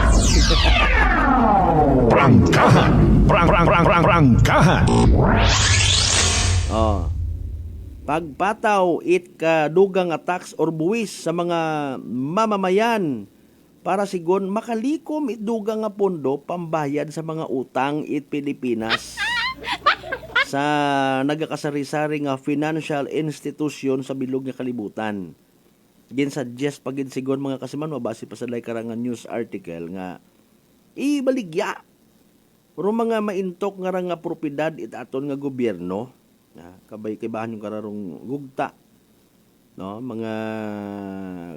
[SPEAKER 1] Prangkahan! Prangkahan!
[SPEAKER 7] Pagpataw it ka dugang nga tax or buwis sa mga mamamayan para sigon makalikom it dugang nga pondo pambayad sa mga utang it Pilipinas sa nagakasari-sari nga financial institution sa bilog nga kalibutan. Ginsuggest pagid sigon mga kasiman mabase pa sa karangan news article nga ibaligya pero mga maintok nga ra nga propiedad it aton nga gobyerno kabay-kibahan yung kararong gugta no mga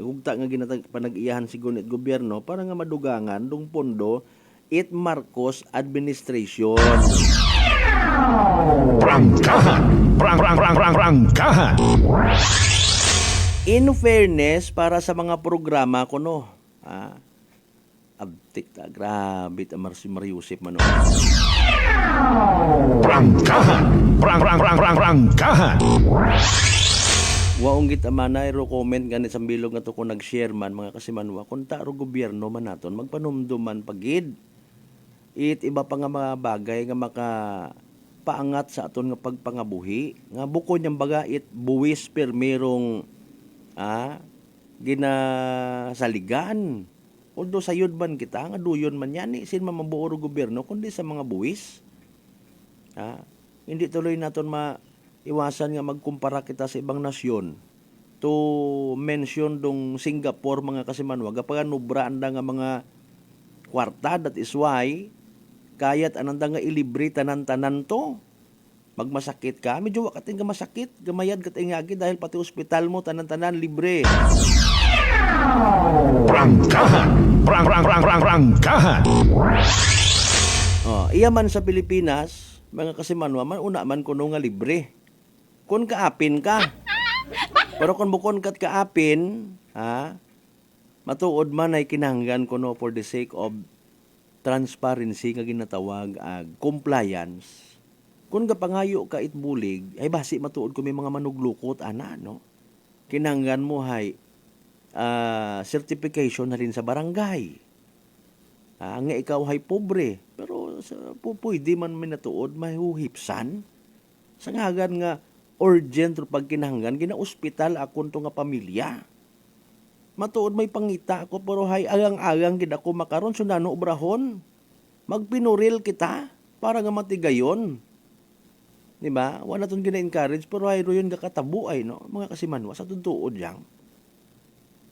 [SPEAKER 7] gugta nga panag-iyahan sigon it gobyerno para nga madugangan dong pondo it Marcos administration.
[SPEAKER 1] Prangkahan! Prangkahan!
[SPEAKER 7] In fairness para sa mga programa kuno abtik ta grabe ta Mariusip man.
[SPEAKER 1] Prangkahan! Prangkahan!
[SPEAKER 7] Waong git amanay ro comment ganit sa bilog nga to kung nag-share man mga kasimanwa kun ta ro gobyerno man naton magpanumduman pagid it iba pa nga mga bagay nga maka paangat sa aton nga pagpangabuhi nga bukod niyang baga it buwis permirong ginasaligan although sayod man kita nga duyon man yan sin mamabuo gobyerno kundi sa mga buwis hindi tuloy naton maiwasan nga magkumpara kita sa ibang nasyon to mention dong Singapore mga kasimanwa gapaganubra anda nga mga kwarta that is why kayat ananda nga ilibre tanan-tanan to. Magmasakit ka, medyo wakating ka masakit, gamayad ka tingagi dahil pati ospital mo tanan-tanan libre.
[SPEAKER 1] Prangkahan! Prangkahan!
[SPEAKER 7] Iya man sa Pilipinas, mga kasimanwa man una man kuno nga libre. Kun kaapin ka. Pero kun bukon kat kaapin, matuod man ay kinahanglan kuno for the sake of transparency nga ginatawag compliance. Kung kapangayo ka itbulig, ay basi matuod ko may mga manuglukot, no? Kinanggan mo hay certification na rin sa barangay. Nga ikaw hay pobre, pero pwede man minatuod, may huhipsan. Sa ngagan nga urgent o pag kinanggan, gina-ospital akong to nga pamilya. Matuod may pangita ako, pero hay agang-agang gid ako makaron, sunano obrahon. Magpinuril kita, para nga matigayon. Diba? Wala itong gina-encourage, pero ay royon kakatabu ay, no? Mga kasimanwa, sa tutuod yang.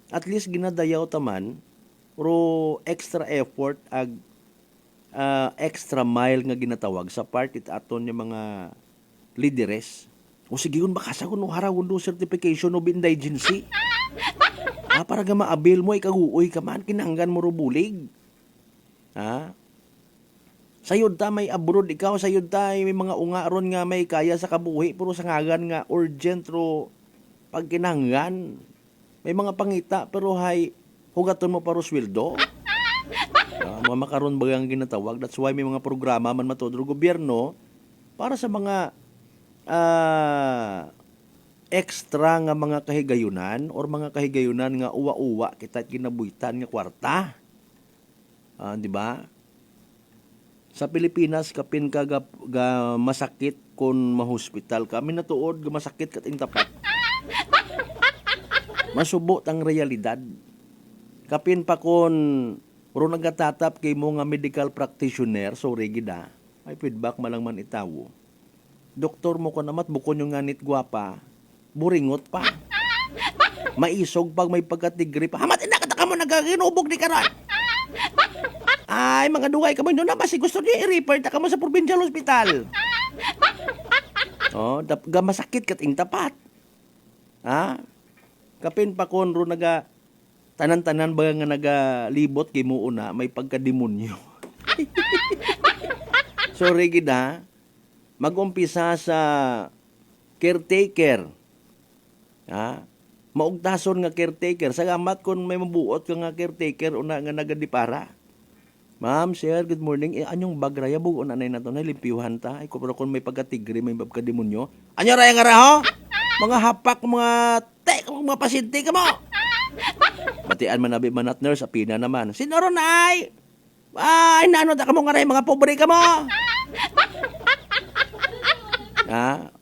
[SPEAKER 7] At least ginadayaw taman, pero extra effort ag extra mile nga ginatawag sa part it aton yung mga leaderes. O sige yun, baka sa kuno harawon do certification of indigency. Para nga maabil mo, ikaguoy ka man, kinanggan mo rubulig. Sayod ta may abroad ikaw, sayod ta may mga ungaron nga may kaya sa kabuhi, pero sa ngagan nga urgent ro pagkinanggan. May mga pangita, pero hay, hugaton mo paro sweldo. Mga makaron bagang ginatawag. That's why may mga programa man matodro gobyerno para sa mga extra nga mga kahigayunan or mga kahigayunan nga uwa-uwa kita kinabuhitan nga kwarta. Di ba? Sa Pilipinas kapin ka ga masakit kun mahospital ka, minatuod ga masakit kat tapat. Masubot ang realidad. Kapin pa kun ro nagatatap kay mo nga medical practitioner, sorry gida, may feedback malang man itawo. Doktor mo ko namat bukon yung nganit gwapa, buringot pa. Maisog pag may pagkatigri pa. Hamat ina ka mo nagaginubog di karon. Ay mga duway ka mo no na basi gusto niya i-refer ta ka mo sa provincial hospital. Ga masakit kat ing tapat. Kapin pa kon ro naga tanan-tanan ba nga nagalibot kay mo una may pagkademonyo. Sorry gida, mag-umpisa sa caretaker. Maugtason nga caretaker. Salamat kung may mabuot ka nga caretaker una nga nagadipara. Ma'am, sir, good morning. Anyong bagraya bugo na na to na limpiyuhan ta. Ay kung may pagkatigri, may pagkademonyo. Anyo raya nga raho? Mga hapak, mga pasyente ka mo. Batian manabi manat nurse, apina naman. Sino ron ay? Ay, naano ta ka mo nga rin, mga pobre ka mo.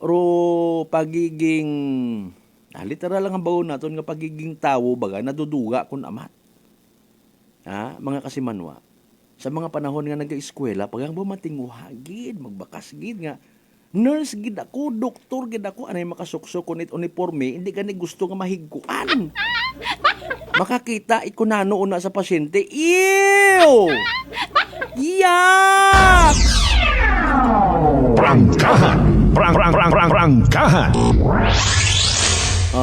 [SPEAKER 7] Ro pagiging, literal lang ang baon natin nga pagiging tao, baga, naduduga kung amat. Mga kasimanwa. Sa mga panahon nga nag-eskwela, pag ang bumating uhagid, magbakas gid nga, nurse gid ako, doktor gid ako, anay makasuksok kunit uniforme, hindi ka ni gusto nga mahigkuan. Makakita ikunano una sa pasyente, ew! Yak!
[SPEAKER 1] Prangkahan! Prangkahan!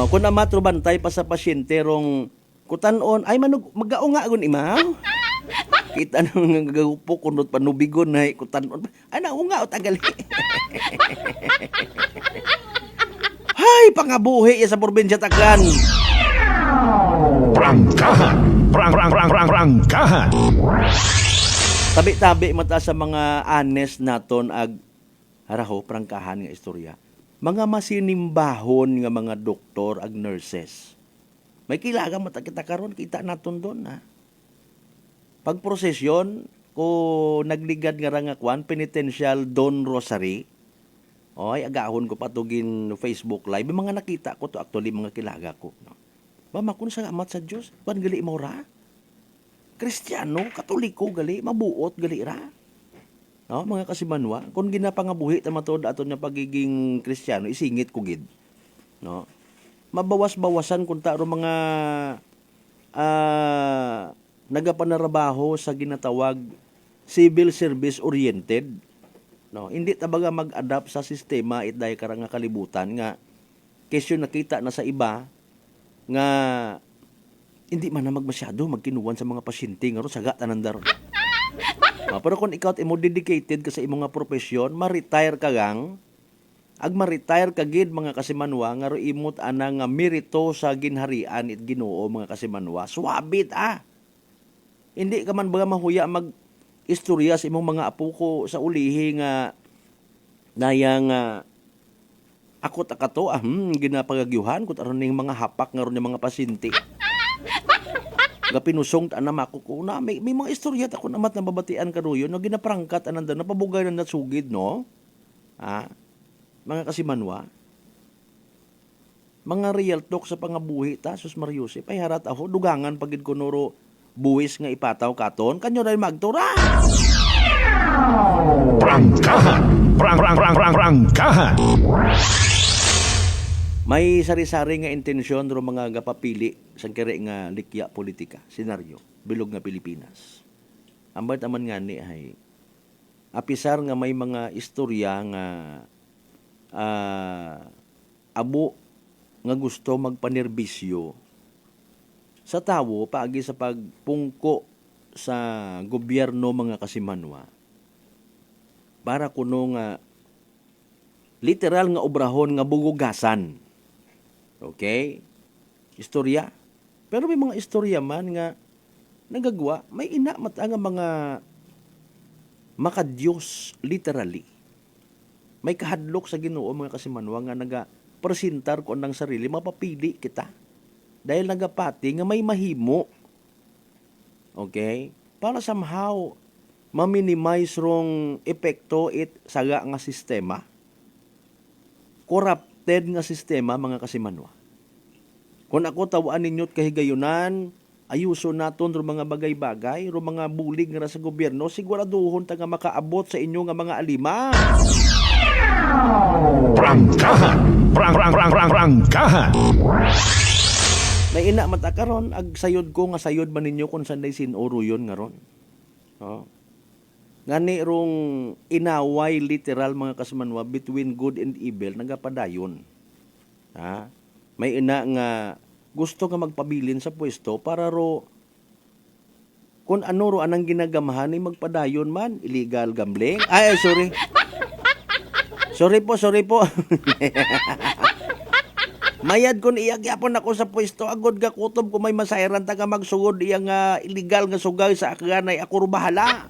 [SPEAKER 7] Kung namatro bantay pa sa pasyente rong kutanon, ay magaunga agon imaw. Kita nang gagupok kunot panubigon na kutanon. Ay naunga o tagali. Hay, pangabuhi sa probinsya Taclan.
[SPEAKER 1] Prangkahan! Prangkahan!
[SPEAKER 7] Tabi-tabi mata sa mga honest naton ag haraho prangkahan nga istorya. Mga masinimbahon nga mga doktor ag nurses. May kilaga mata kita karon, kita naton doon Pag prosesyon ko nagligad nga nga kwan penitential Don Rosary. Oy, agahon ko patugin Facebook live, mga nakita ko to actually mga kilaga ko. Ba makun sa amat sa Dios, ban gali mo ra? Kristiyano, Katoliko gali, mabuot gali ra. Mga kasimanwa, kung ginapangabuhi ta matod aton nga pagiging Kristiyano, isingit ko gid. Mabawas-bawasan kun ta ro mga nagapanarabaho sa ginatawag civil service oriented. Hindi tabaga mag-adapt sa sistema itday karang nga kalibutan nga kesyo nakita na sa iba nga hindi man na magmasyado magkinuwan sa mga pasyente nga ro saga tanan daron. Pero kung ikaw mo dedicated ka sa imong nga profesyon, ma-retire ka gang, ag ma-retire ka gid mga kasimanwa nga ro imot ana nga merito sa ginharian it Ginoo mga kasimanwa. Suwabit Hindi ka man baga mahuya mag-istorya sa imong mga apo ko sa ulihi nga nayang ako takato ginapagagyuhan kung aron ning mga hapak nga ron yung mga pasyente. Pinusong ta na mako ko na may mga istorya ta ko namat na babatian karuyo no ginaprangkat ananda napabugay na nasugid no. Mga kasimanwa. Mga real talk sa pangabuhi ta sus Mariusip ay harat ako dugangan pagid ko nuro buwis nga ipataw katon kanyo ray magtura.
[SPEAKER 1] Prangkahan! Prangkahan!
[SPEAKER 7] May sari-sari nga intensyon ro mga gapapili sang kere nga likya politika, senaryo, bilog nga Pilipinas. Ambad aman nga ni ay apisar nga may mga istorya nga abo nga gusto magpanerbisyo sa tawo paagi sa pagpungko sa gobyerno mga kasimanwa para kuno nga literal nga obrahon nga bugugasan. Okay? Istorya. Pero may mga istorya man nga nagagwa, may ina mata nga mga makadiyos literally. May kahadlok sa Ginoo mga kasimanwa nga presentar ko ng sarili, mapapili kita. Dahil nagapati nga may mahimo. Okay? Para somehow, ma-minimize rong epekto it saga nga sistema. Corrupted nga sistema, mga kasimanwa. Kung ako tawaan ninyo't kahigayunan, ayuso naton ro mga bagay-bagay, ro mga bulig nga sa gobyerno, siguraduhon ta nga makaabot sa inyo nga mga alima.
[SPEAKER 1] Prangkahan! Prangkahan!
[SPEAKER 7] May ina mata karon ag sayod ko nga sayod man ninyo kung sanday sinuro yun nga ron. Oh. Ngani rong inaway literal mga kasimanwa between good and evil nagapadayon. Ha? May ina nga gusto nga magpabilin sa pwesto para ro kung ano ro anang ginagamahan ay magpadayon man, illegal gambling. Ay, sorry. Sorry po. Mayad kun iyagyapon ako sa pwesto agod ga kutob ko may masayran ta nga magsugod iya nga illegal nga sugay sa akanay ako ro bahala.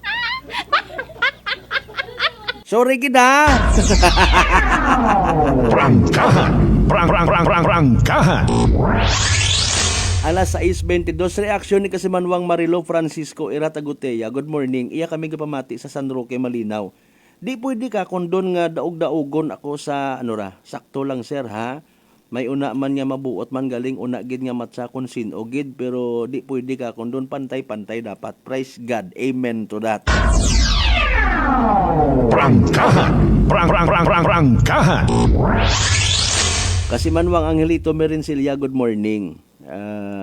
[SPEAKER 7] Sorry gida.
[SPEAKER 1] Prangkahan! Prangkahan!
[SPEAKER 7] Alas 6:22, reaksyon ni Kasimanwang Marilo Francisco Irataguteya. Good morning. Iya kami kapamati sa San Roque, Malinaw. Di pwede ka kung doon nga daog-daogon ako sa sakto lang sir ha. May una man nga mabuot man galing una gid nga matsa kon sin-o gid pero di pwede ka kung doon pantay-pantay dapat. Praise God. Amen to that.
[SPEAKER 1] Prangkahan! Prangkahan!
[SPEAKER 7] Kasimanwang Angelito Merencilia, good morning.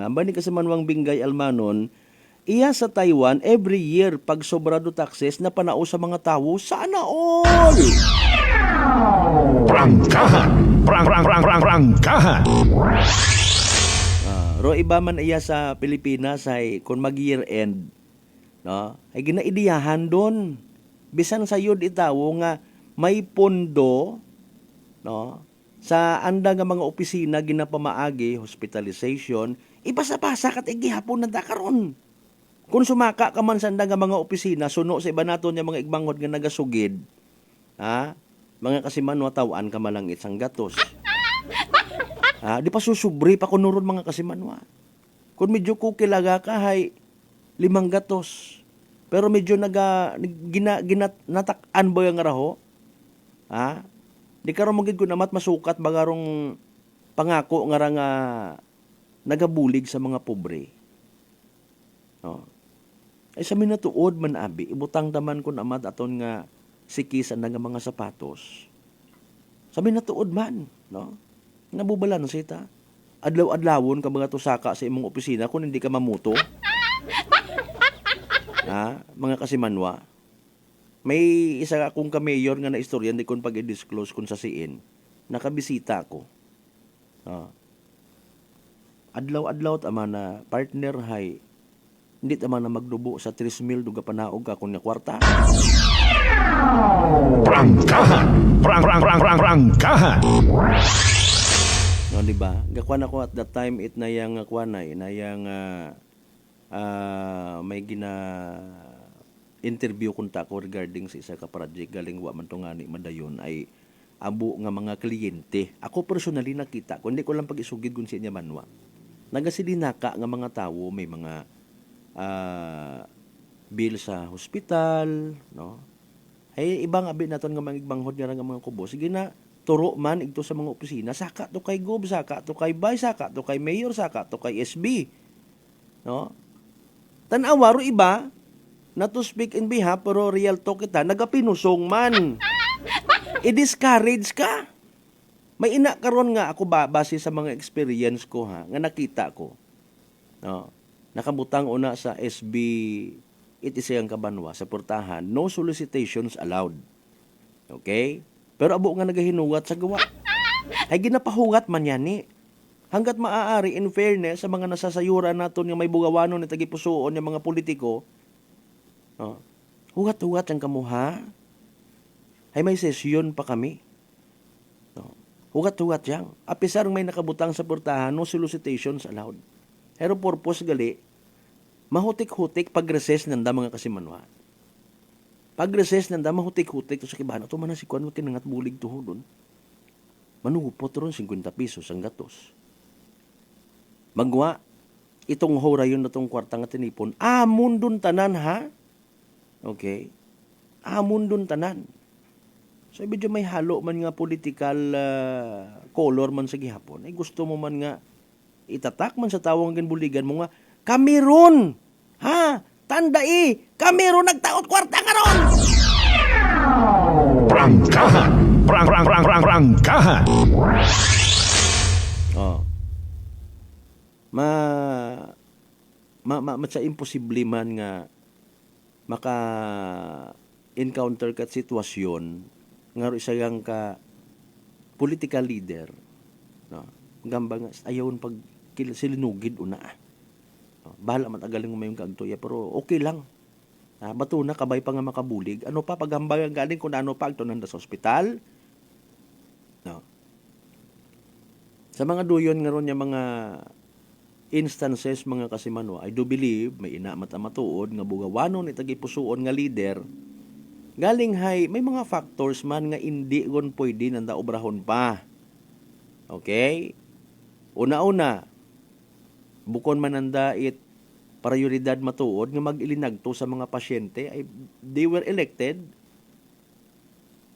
[SPEAKER 7] Amba ni Kasimanwang Bingay Almanon, iya sa Taiwan, every year, pag sobrado taxes na panao sa mga tao, sana all!
[SPEAKER 1] Prangkahan! Prangkahan!
[SPEAKER 7] Ro iba man iya sa Pilipinas ay kung mag-year end, no? Ay ginaidiyahan doon. Bisan sa yun itawo nga may pondo, no? Sa anda nga mga opisina ginapamaagi, hospitalization, ipasa-pasa kat igihapon na karon. Kung sumaka ka man sa anda nga mga opisina, suno sa iba naton nga mga igbanghod nga nagasugid, ha? Mga kasimanwa tawaan ka malang itsang gatos. Di pa susubri pa kunuron mga kasimanwa. Kung medyo kukilaga ka, hay 5 gatos. Pero medyo natakan ba yung raho? Ha? Di ka rin magiging namat masukat bagarong pangako nga nga nagabulig sa mga pobre. No? Ay sa minatuod man abi, ibutang taman ko namat aton nga sikisan na nga mga sapatos. Sa minatuod man, no? Nabubala na sita. Adlaw-adlawon ka mga tusaka sa imong opisina kung hindi ka mamuto. Ha? Mga kasimanwa. May isa akong ka-mayor nga na istorya, hindi ko pag-i-disclose kung sa siin. Nakabisita ko. Adlaw-adlaw tama na partner hay. Hindi tama na magdubo sa 3,000 duga panaog ka kung nga kwarta.
[SPEAKER 1] Prangkahan! Prangkahan!
[SPEAKER 7] No, di ba? Gakuan ako at that time it na yang kuanay, na yang may interview kunta ko regarding sa isa ka project galing wa man tungani madayon ay abo nga mga kliyente. Ako personally nakita, kundi ko lang pag-isugid kun siya manwa. Nagasidinaka nga mga tawo may mga bill sa hospital, no? Ay ibang abi naton nga mga igbanghod nga mga kubo. Sige na turo man ito sa mga opisina, saka to kay Gob, saka to kay Bay, saka to kay Mayor, saka to kay SB. No? Tanawa ro iba na to speak in behalf pero real talk kita nagapinusong man. I-discourage ka. May ina karon nga ako base sa mga experience ko ha, nga nakita ko. No. Nakabutang una sa SB itisayang Kabanwa sa portahan, no solicitations allowed. Okay? Pero abo nga nagahinuwat sa gawa. Ay ginapahungat man yan ni. Hanggat maaari, in fairness, sa mga nasasayura naton nga may bugawanon ni tagipusoon ng mga politiko, hugat-hugat ang kamuha. Ay may sesyon pa kami. Hugat-hugat yang. Apisar may nakabutang sa portahan, no solicitations allowed. Pero purpose gali, mahutik-hutik pag-recess nanda mga kasimanwa. Pag-recess nanda, mahutik-hutik to sa kibahan. Ito man na si Kwan, kinangat bulig to doon. manugupot ron 50 pesos ang gatos. Magwa, itong horayon na tong kwarta nga tinipon, amon dun tanan ha? Okay? Amon dun tanan. So, medyo may halo man nga political color man sa gihapon. Ay gusto mo man nga itatak man sa tawang ginbuligan mo nga, kami ron! Ha? Tandai! Kami ron nagtaot kwarta nga ron!
[SPEAKER 8] Prangkahan! Prangkahan!
[SPEAKER 7] Oh. Sa imposible man nga maka-encounter kat sitwasyon nga isa yang ka political leader, no? Gamba nga ayawon pag silinugid una. No? Bahala matagaling mo mayong kaagtoya pero okay lang. Bato na kabay pa nga makabulig. Ano pa paghambagan galing kung ano pa agto nanda sa ospital. No. Sa mga duyon nga ron yung mga instances mga kasimano, I do believe may ina matuod nga bugawanon itagi pusuon nga leader. Galing hay, may mga factors man nga hindi gon pwede nanda obrahon pa. Okay? Una-una, bukon man nanda prioridad matuod nga mag-ilinagto sa mga pasyente, ay they were elected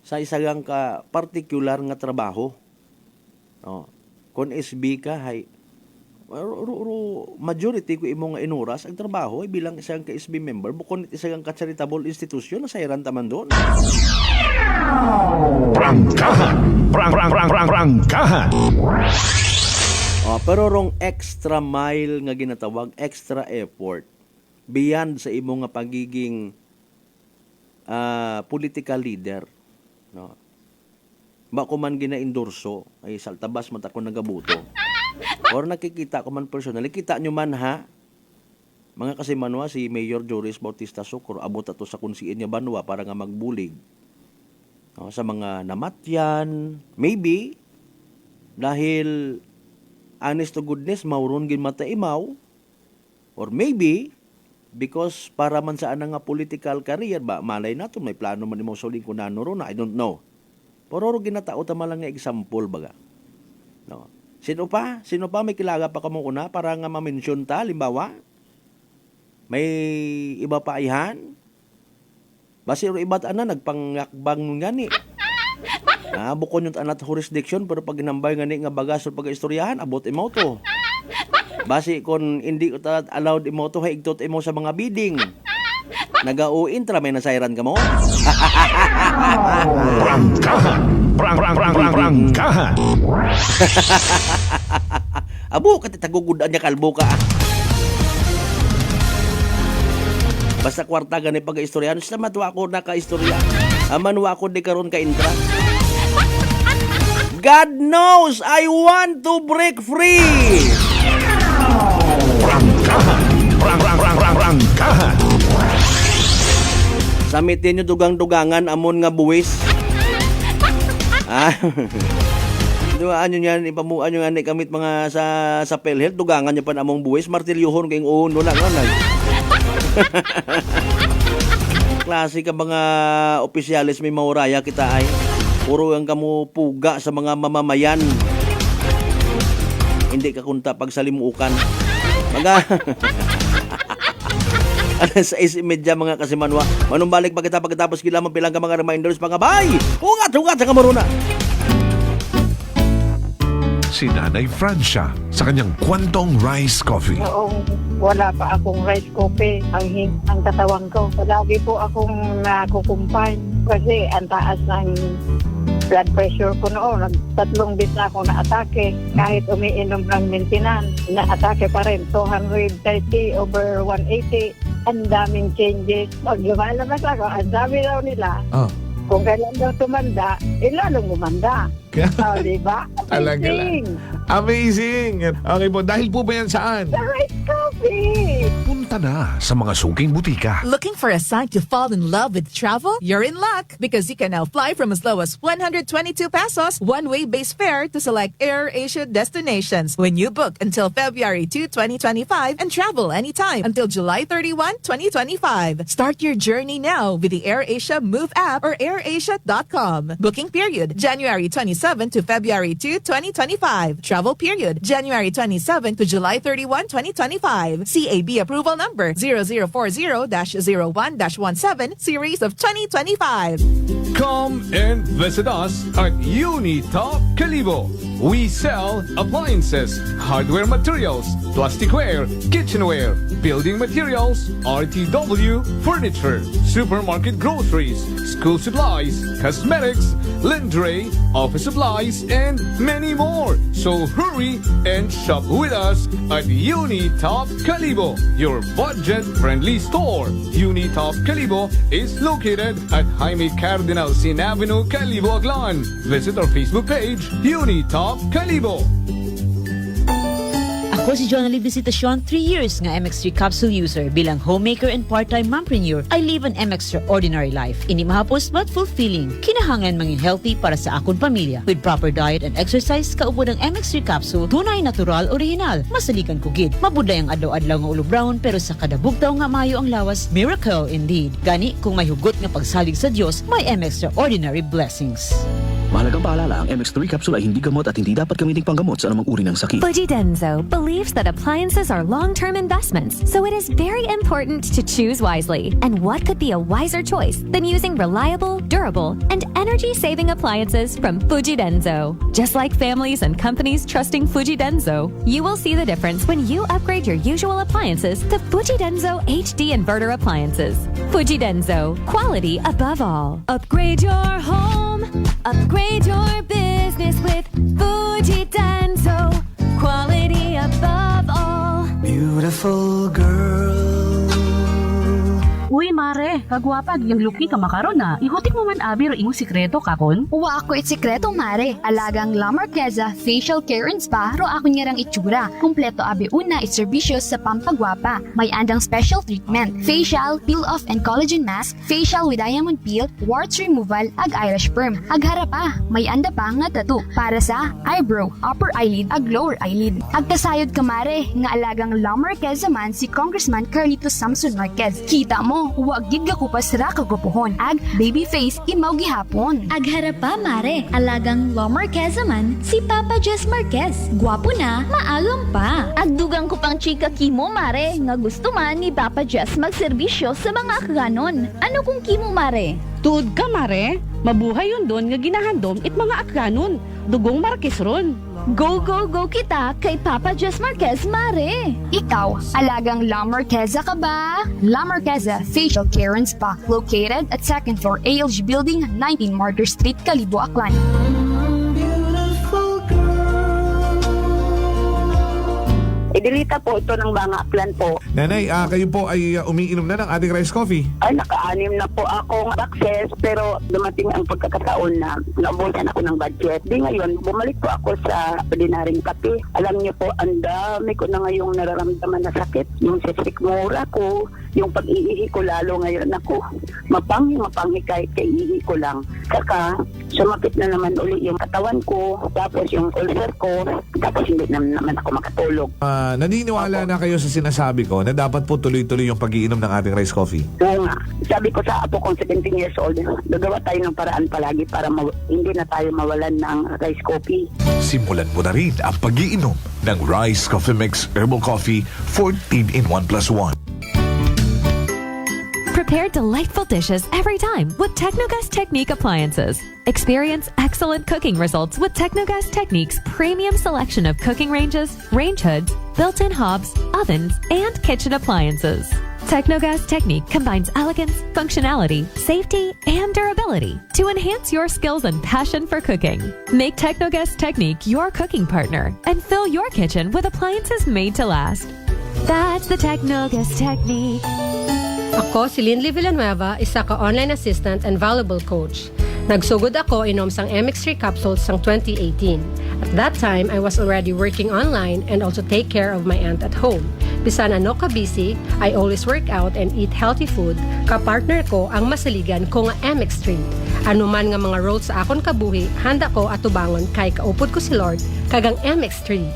[SPEAKER 7] sa isagang ka particular nga trabaho. No. Kung SB ka, hay, majority ko imo nga inuras ang trabaho ay bilang isang ka-SB member bukod isang ka-charitable institution na sayran taman doon.
[SPEAKER 8] Prangkahan!
[SPEAKER 7] Pero rong extra mile nga ginatawag, extra effort beyond sa imo nga pagiging political leader, no. Ba ko man gina-endorso ay saltabas man ta ko nagabuto. Or nakikita ko man personally, kita nyo man ha, mga kasimanwa, si Mayor Joris Bautista Socorro, abot ato sa kunsiin niya banwa para nga magbulig. Sa mga namatyan, maybe, dahil honest to goodness, mauron gin mataimaw, or maybe, because para man sa anang nga political career, ba, malay nato, may plano man mo suling kunano ron, I don't know. Pero ginatao tama lang nga example baga. No. Sino pa may kilaga pa kamo una para nga ma-mention ta, limbawa? May iba pa ihan? Basi ro iba't ana nagpangakbang ngani. Bukon yung anat jurisdiction pero pag ginambay ngani nga bagas o pag-istoryahan, abot imo to. Basi kon hindi ko allowed imo to, haigtot imo sa mga bidding. Nagauin tra may nasayran ka mo?
[SPEAKER 8] Prangkahan!
[SPEAKER 7] Abo, katitagugudaan niya kalbo ka. Basta kwarta gani pag-istoryahan, sa matwa ko naka-istorya. Manwa ko di karon ka intra. God knows I want to break free.
[SPEAKER 8] Prangkahan!
[SPEAKER 7] Samitin nyo dugang-dugangan amon nga buwis. Dugaan nyo yan, ipamuan nyo nga ni kamit mga sa PhilHealth, dugangan nyo pa na among buwis, martilyuhon kayong uno lang. Klase ka mga opisyalis may mauraya kita ay. Puro ang kamu puga sa mga mamamayan. Hindi ka kunta pagsalimuukan. Alas 6:30 mga kasimanwa. Manumbalik pa kita pagkatapos kila mapilang ka mga reminders mga bay. Hugat sa kamaruna.
[SPEAKER 8] Si Nanay Francia sa kanyang Kwantong Rice Coffee.
[SPEAKER 3] Noong wala pa akong rice coffee, ang katawan ko. Palagi po akong nakukumpay kasi ang taas ng blood pressure ko noon. 3 beses na ako na-atake. Kahit umiinom ng maintenance, na-atake pa rin. 230/180. Ang daming changes. Pag lumalabas ako, ang dami daw nila. Kung kailan daw tumanda, lalong umanda. Diba?
[SPEAKER 24] Talaga lang. Amazing! Okay po, dahil po ba yan saan?
[SPEAKER 3] Sa Rice Coffee!
[SPEAKER 8] Punta na sa mga suking butika.
[SPEAKER 11] Looking for a sign to fall in love with travel? You're in luck because you can now fly from as low as 122 pesos one-way base fare to select AirAsia destinations when you book until February 2, 2025 and travel anytime until July 31, 2025. Start your journey now with the AirAsia Move app or airasia.com. Booking period January 27 to February 2, 2025. Travel period January 27 to July 31, 2025. CAB approval number 0040-01-17 series of 2025.
[SPEAKER 6] Come and visit us at Unitop Calibo. We sell appliances, hardware materials, plasticware, kitchenware, building materials, RTW, furniture, supermarket groceries, school supplies, cosmetics, lingerie, office supplies, and many more. So hurry and shop with us at Unitop Calibo, your budget-friendly store. Unitop Calibo is located at Jaime Cardinal Sin Avenue, Calibo, Aklan. Visit our Facebook page, Unitop Calibo.
[SPEAKER 16] Ako si Jonalyn Visitacion, 3 years nga MX3 capsule user. Bilang homemaker and part-time mompreneur, I live an extraordinary life. Ini mahapos but fulfilling. Kinahangan mangin healthy para sa akong pamilya. With proper diet and exercise, kaupo ng MX3 capsule, tunay, natural, original. Masalikan ko gid. Mabuday ang adlaw-adlaw nga ulo brown, pero sa kada bugtaw nga mayo ang lawas, miracle indeed. Gani, kung may hugot nga pagsalig sa Dios, may extraordinary blessings.
[SPEAKER 14] Mahalagang paalala, ang MX3 capsule ay hindi gamot at hindi dapat gamiting panggamot sa anumang uri ng sakit.
[SPEAKER 17] Fujidenzo believes that appliances are long-term investments, so it is very important to choose wisely. And what could be a wiser choice than using reliable, durable, and energy-saving appliances from Fujidenzo? Just like families and companies trusting Fujidenzo, you will see the difference when you upgrade your usual appliances to Fujidenzo HD inverter appliances. Fujidenzo, quality above all. Upgrade your home. Upgrade your business with Fujidenzo. Quality above all.
[SPEAKER 12] Beautiful girl.
[SPEAKER 19] Uy, mare, kagwapag yung luki ka makaron na. Ihutik mo man abi ro imong sikreto kakon.
[SPEAKER 18] Uwa ako it sikreto, mare. Alagang La Marqueza Facial Care and Spa ro ako niyarang itsura. Kumpleto abi una it serbisyo sa pampagwapa. May andang special treatment. Facial, peel-off and collagen mask, facial with diamond peel, warts removal, ag Irish perm. Ag harapa, may anda pa nga tattoo para sa eyebrow, upper eyelid, ag lower eyelid. Ag kasayod ka, mare, nga alagang La Marqueza man si Congressman Carlito Samson Marquez. Kita mo, huwag gid ka kupas ra kagupuhon. Ag baby face imaw gihapon.
[SPEAKER 25] Ag harapa, mare, alagang La Marqueza man si Papa Jess Marquez. Gwapo na, maagam pa. Ag dugang ko pang chika kimo, mare, nga gusto man ni Papa Jess magserbisyo sa mga akganon. Ano kung kimo, mare?
[SPEAKER 19] Tuod ka, mare. Mabuhay yun doon nga ginahandom it mga akganon. Dugong Marquez ron.
[SPEAKER 25] Go, go, go kita kay Papa Jess Marquez, mare.
[SPEAKER 18] Ikaw, alagang La Marqueza ka ba? La Marqueza Facial Care and Spa, located at 2nd floor ALG Building, 19 Martyr Street, Calibo, Aklan.
[SPEAKER 3] Idilita po ito ng mga plan po.
[SPEAKER 24] Nanay, kayo po ay umiinom na ng ating rice coffee.
[SPEAKER 3] Ay, naka-anim na po akong access, pero dumating ang pagkakataon na naubusan ako ng budget. Di ngayon, bumalik po ako sa ordinaryong kape. Alam niyo po, ang dami ko na ngayong nararamdaman na sakit. Yung sisikmura ko, yung pag-iihi ko lalo ngayon ako. Mapanghi kahit kaiihi ko lang. Saka, sumakit na naman uli yung katawan ko, tapos yung ulcer ko, tapos hindi naman ako makatulog.
[SPEAKER 24] Naniniwala na kayo sa sinasabi ko na dapat po tuloy-tuloy yung pag-iinom ng ating rice coffee?
[SPEAKER 3] Oo nga. Sabi ko sa apo kong 17 years old, gagawa tayo ng paraan palagi para hindi na tayo mawalan ng rice coffee.
[SPEAKER 8] Simulan mo na rin ang pag-iinom ng Rice Coffee Mix Herbal Coffee 14 in 1+1.
[SPEAKER 17] Prepare delightful dishes every time with Technogas Technique appliances. Experience excellent cooking results with Technogas Technique's premium selection of cooking ranges, range hoods, built-in hobs, ovens, and kitchen appliances. Technogas Technique combines elegance, functionality, safety, and durability to enhance your skills and passion for cooking. Make Technogas Technique your cooking partner and fill your kitchen with appliances made to last. That's the Technogas Technique.
[SPEAKER 5] Ako si Linley Villanueva, isa ka online assistant and valuable coach. Nagsugod ako inom sang MX3 capsules sang 2018. At that time, I was already working online and also take care of my aunt at home. Bisan ano ka busy, I always work out and eat healthy food. Kapartner ko ang masaligan ko nga MX3. Ano man nga mga roles sa akon kabuhi, handa ko atubangon kay kaupod ko si Lord kagang MX3.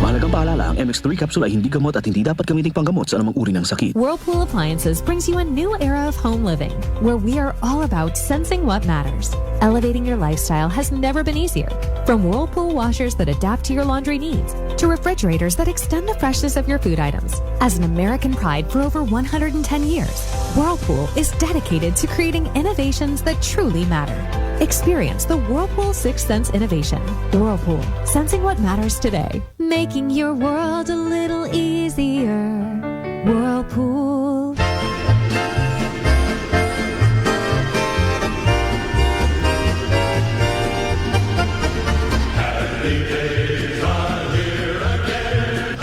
[SPEAKER 14] Mahalagang paalala, ang MX3 capsule ay hindi gamot at hindi dapat gamiting panggamot sa anumang uri ng sakit.
[SPEAKER 17] Whirlpool Appliances brings you a new era of home living, where we are all about sensing what matters. Elevating your lifestyle has never been easier. From Whirlpool washers that adapt to your laundry needs, to refrigerators that extend the freshness of your food items. As an American pride for over 110 years, Whirlpool is dedicated to creating innovations that truly matter. Experience the Whirlpool Sixth Sense innovation. Whirlpool, sensing what matters today. Making your world a little easier. Whirlpool.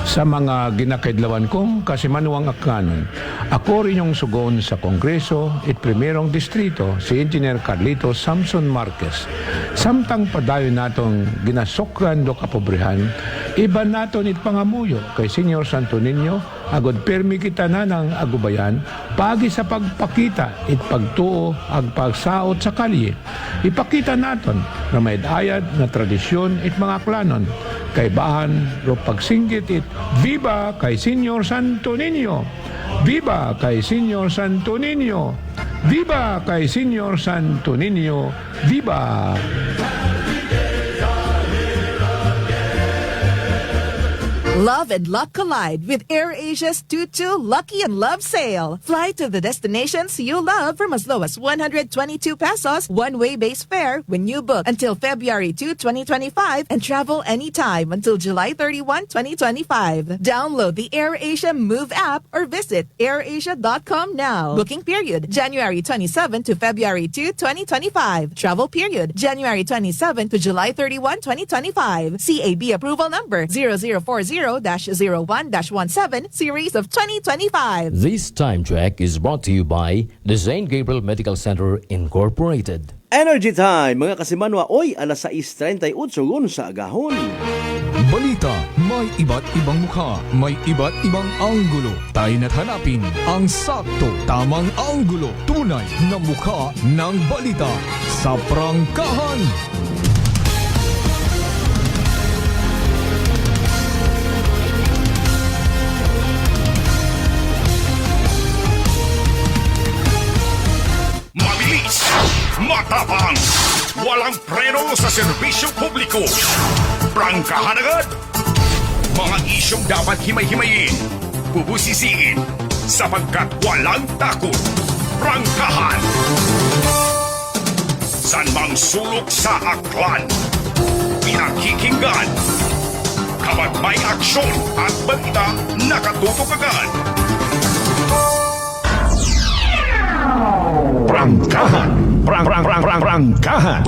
[SPEAKER 24] Sa mga ginakaidlawan kong kasimanuang akkanon, ako rin yung sugon sa Kongreso at Primerong Distrito si Engineer Carlito Samson Marquez. Samtang padayon natong ginasokran do kapobrihan, iba naton it pangamuyo kay Senior Santo Niño, agod permi kita na ng agubayan, pagi sa pagpakita it pagtuo ag pagsaot sa kalye. Ipakita naton na may ayad na tradisyon it mga klanon, kay bahan ro pagsinggit it, Viva kay Senior Santo Niño! Viva kay Senior Santo Niño! Viva kay Senior Santo Niño! Viva!
[SPEAKER 11] Love and luck collide with AirAsia's Tutu Lucky and Love Sale. Fly to the destinations you love from as low as 122 pesos one-way base fare when you book until February 2, 2025 and travel anytime until July 31, 2025. Download the AirAsia Move app or visit airasia.com now. Booking period, January 27 to February 2, 2025. Travel period, January 27 to July 31, 2025. CAB approval number 0040-01-17 series of 2025.
[SPEAKER 23] This time check is brought to you by the St. Gabriel Medical Center Incorporated.
[SPEAKER 7] Energy Time, mga kasimanwa, oy, alas 6:38 gun sa agahon.
[SPEAKER 6] Balita, may iba't ibang mukha, may iba't ibang anggulo. Tayo na't hanapin ang sakto, tamang anggulo. Tunay na mukha ng balita sa prangkahan.
[SPEAKER 1] Mabilis, matapang, walang preno sa serbisyo publiko. Prangkahan agad. Mga isyong dapat himay-himayin, bubusisiin, sapagkat walang takot. Prangkahan. San mang sulok sa aklan, pinakikinggan. Kapag may aksyon at balita, nakatutok agad.
[SPEAKER 8] Prangkahan. Prangkahan. Prangkahan.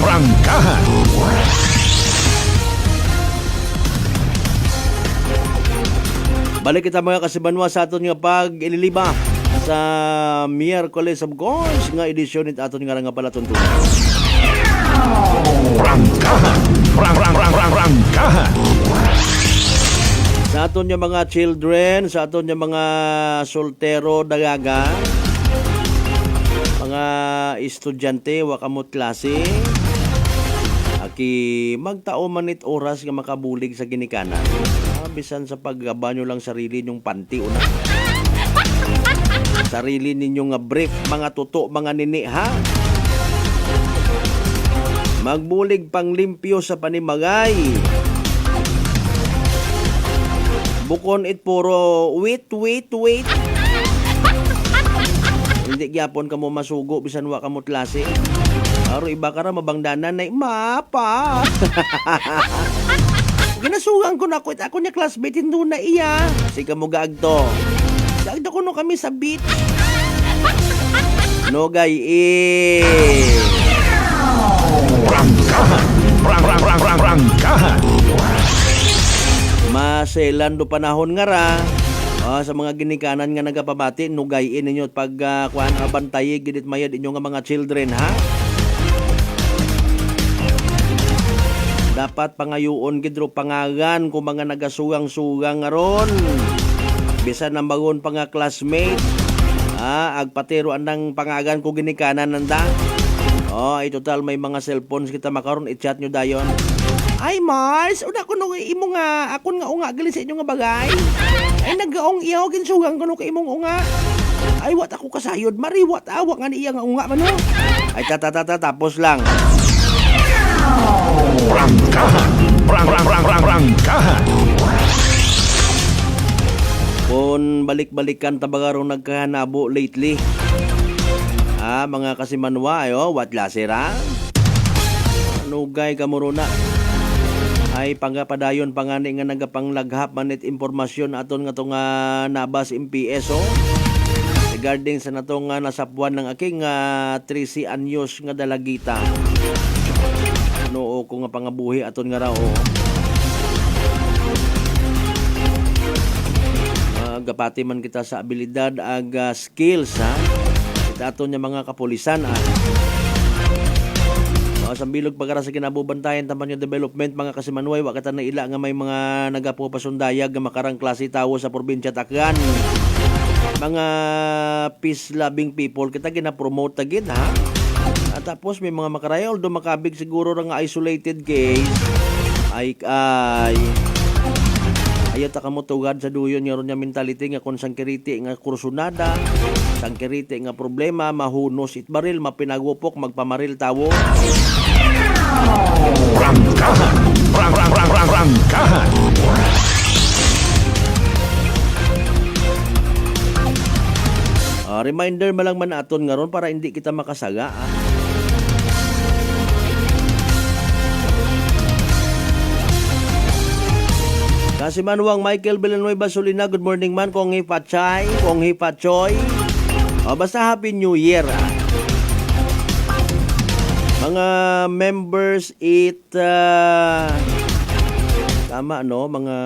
[SPEAKER 8] Prangkahan.
[SPEAKER 7] Balik kita mga kasibanwa sa aton nga pag-ililiba sa Miyerkules of course nga edisyon it aton nga palatuntunan.
[SPEAKER 8] Prangkahan. Prangkahan.
[SPEAKER 7] Sa aton nga mga children, sa aton nga mga soltero dagaga, mga estudyante wa kamot klase, aki magtao manit oras nga makabulig sa ginikanan. Bisan sa paggabanyo lang sarili ninyong panty una. Sarili ninyong nga brief, mga tuto, mga nini ha. Magbulig panglimpyo sa panimagay. Bukon it puro wait. Hindi gyapon ka mo masugo bisan wa ka mo klase. Aro iba ka ra mabangdanan na mapa. Ginasugan ko na ako niya classmate hindi na iya. Sige mo gaagto. Gaagto ko no kami sa beach. No gay
[SPEAKER 8] Prangkahan. Prangkahan.
[SPEAKER 7] Maselan do panahon nga ra. Sa mga ginikanan nga nagapabati, nugayin ninyo pag kuan abantayi gidit mayad inyo nga mga children, ha? Dapat pangayuon gidro pangagan kung mga nagasugang-sugang nga ron. Bisan ang bagon pa nga classmate, agpatero andang pangagan ko ginikanan nanda. Total may mga cellphones kita makaron, i-chat nyo dayon. Ay Mars, una ko nung imo nga, akon nga unga gali sa inyo nga bagay. Ay nagaong iyaw ginsugang ko nung imong unga. Ay wat ako kasayod, mariwat awak nga ni iya nga unga mano. Ay tapos lang.
[SPEAKER 1] Prangkahan.
[SPEAKER 7] Kung balik-balikan tabagarong nagkahanabo lately. Mga kasimanwa, wat lasira. Nugay kamuruna. Ay pangapadayon pangani nga nagapanglaghap manit impormasyon aton nga tong nabas MPS regarding sa natong nasapuan ng aking 13 anyos nga dalagita. Noo ko nga pangabuhi aton nga raw. Gapati man kita sa abilidad ag skills, ha. Kita aton nga mga kapulisan, sa bilog pagkara sa kinabubantayan taman yung development mga kasimanway, wakata na ila nga may mga nagapupasundayag nga makarang klase tawo sa probinsya Tacloban. Mga peace-loving people kita gina-promote tagid, ha. At tapos may mga makaraya, although makabig siguro nga isolated case, ayaw ta kamutugad sa duyon nga ron nga mentality nga kung sangkiriti nga kursunada, sangkiriti nga problema, mahunos itbaril, mapinagupok, magpamaril tawo.
[SPEAKER 1] Prangkahan.
[SPEAKER 7] Reminder malang man aton nga ron para hindi kita makasaga. Kasi manuang Michael Villanueva Solina, good morning man, kong hipachay, kong hipachoy. Basta Happy New Year. Mga members tama no, mga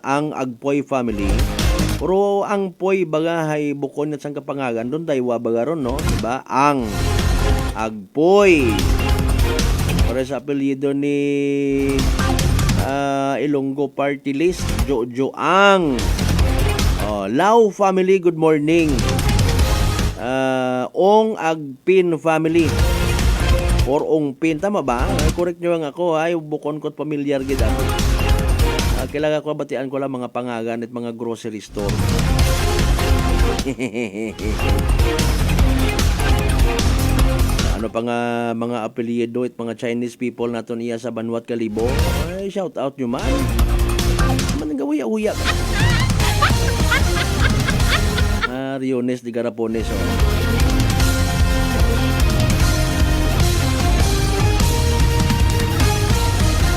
[SPEAKER 7] ang Agpoy family. Puro ang Poy bagahay bukon at sang kapangagan doon daywa bagaron, no, diba? Ang Agpoy. Para sa apelyido ni Ilonggo Party List, Jojo Ang. Lau family, good morning. Ong Agpin family. Or Ong Pin, tama ba? Correct nyo nga ako, bukon ko't pamilyar gida. Kailangan ko batian ko lang mga pangagan at mga grocery store. Ano pa nga mga apelyido at mga Chinese people naton iya sa Banwat Kalibo. Ay, shout out nyo man. Man ang gawiya-uya. Riones de Garapones.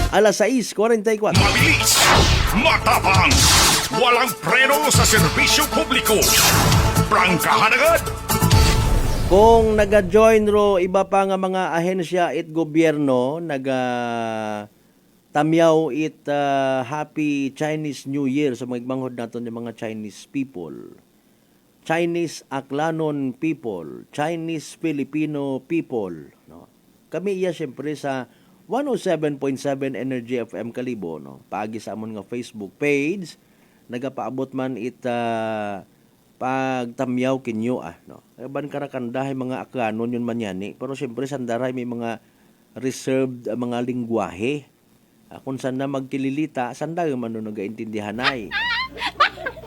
[SPEAKER 7] Alas 6:44.
[SPEAKER 1] Mabilis, matapang, walang preno sa serbisyo publiko. Prangkahan agad.
[SPEAKER 7] Kung naga-join ro iba pa nga mga ahensya at gobyerno, tamyaw it Happy Chinese New Year sa mga igmanghod naton yung mga Chinese people. Chinese Aklanon people, Chinese Filipino people, no. Kami iya syempre sa 107.7 Energy FM Kalibo, no. Paagi sa amon nga Facebook page, nagapaabot man it pagtamyaw kinyo, no. Ban karakandahay mga Aklanon yun man yan, pero syempre sandaray may mga reserved mga lingwahe. Kung saan na magkililita, sanda man no nagaintindihan ay.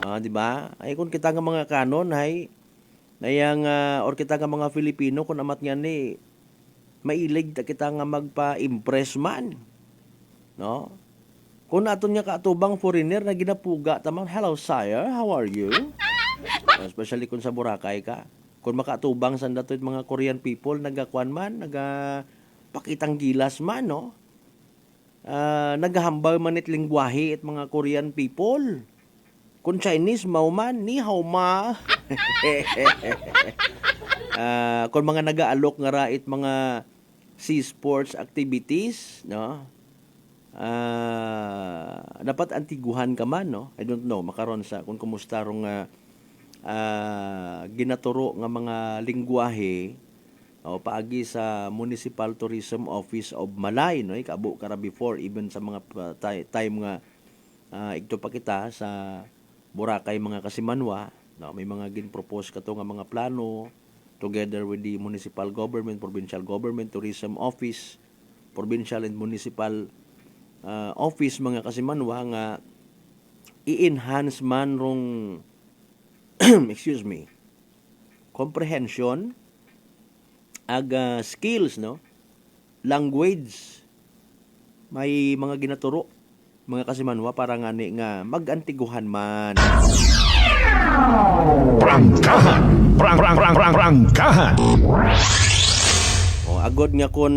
[SPEAKER 7] Di ba? Ay kung kita nga mga kanon hay nayang or kita nga mga Filipino kung amat nga ni mailig ta kita nga magpa-impress man. No? Kung aton nga kaatubang foreigner na ginapuga tamang, hello sire, how are you? Especially kung sa Boracay ka. Kung makaatubang sa dato mga Korean people nagakuan man, nagapakitang gilas man, no? Naghahambal man it lingwahe at mga Korean people. Kung Chinese, mauman, ni hao ma. Kung mga nag-aalok nga rait mga sea sports activities, no? dapat antiguhan ka man, no? I don't know, makaron sa kung kumusta rong ginaturo nga mga lingwahe o paagi sa Municipal Tourism Office of Malay, no? Ikabo kara before even sa mga time nga igto pa kita sa Boracay mga kasimanwa, no? May mga ginpropose kato nga mga plano together with the municipal government, provincial government, tourism office, provincial and municipal office mga kasimanwa nga i-enhance man rong excuse me, comprehension ag skills, no? Language. May mga ginaturo mga kasimanwa para ngani nga mag-antiguhan man.
[SPEAKER 8] Prangkahan! Prangkahan!
[SPEAKER 7] O agod nga kon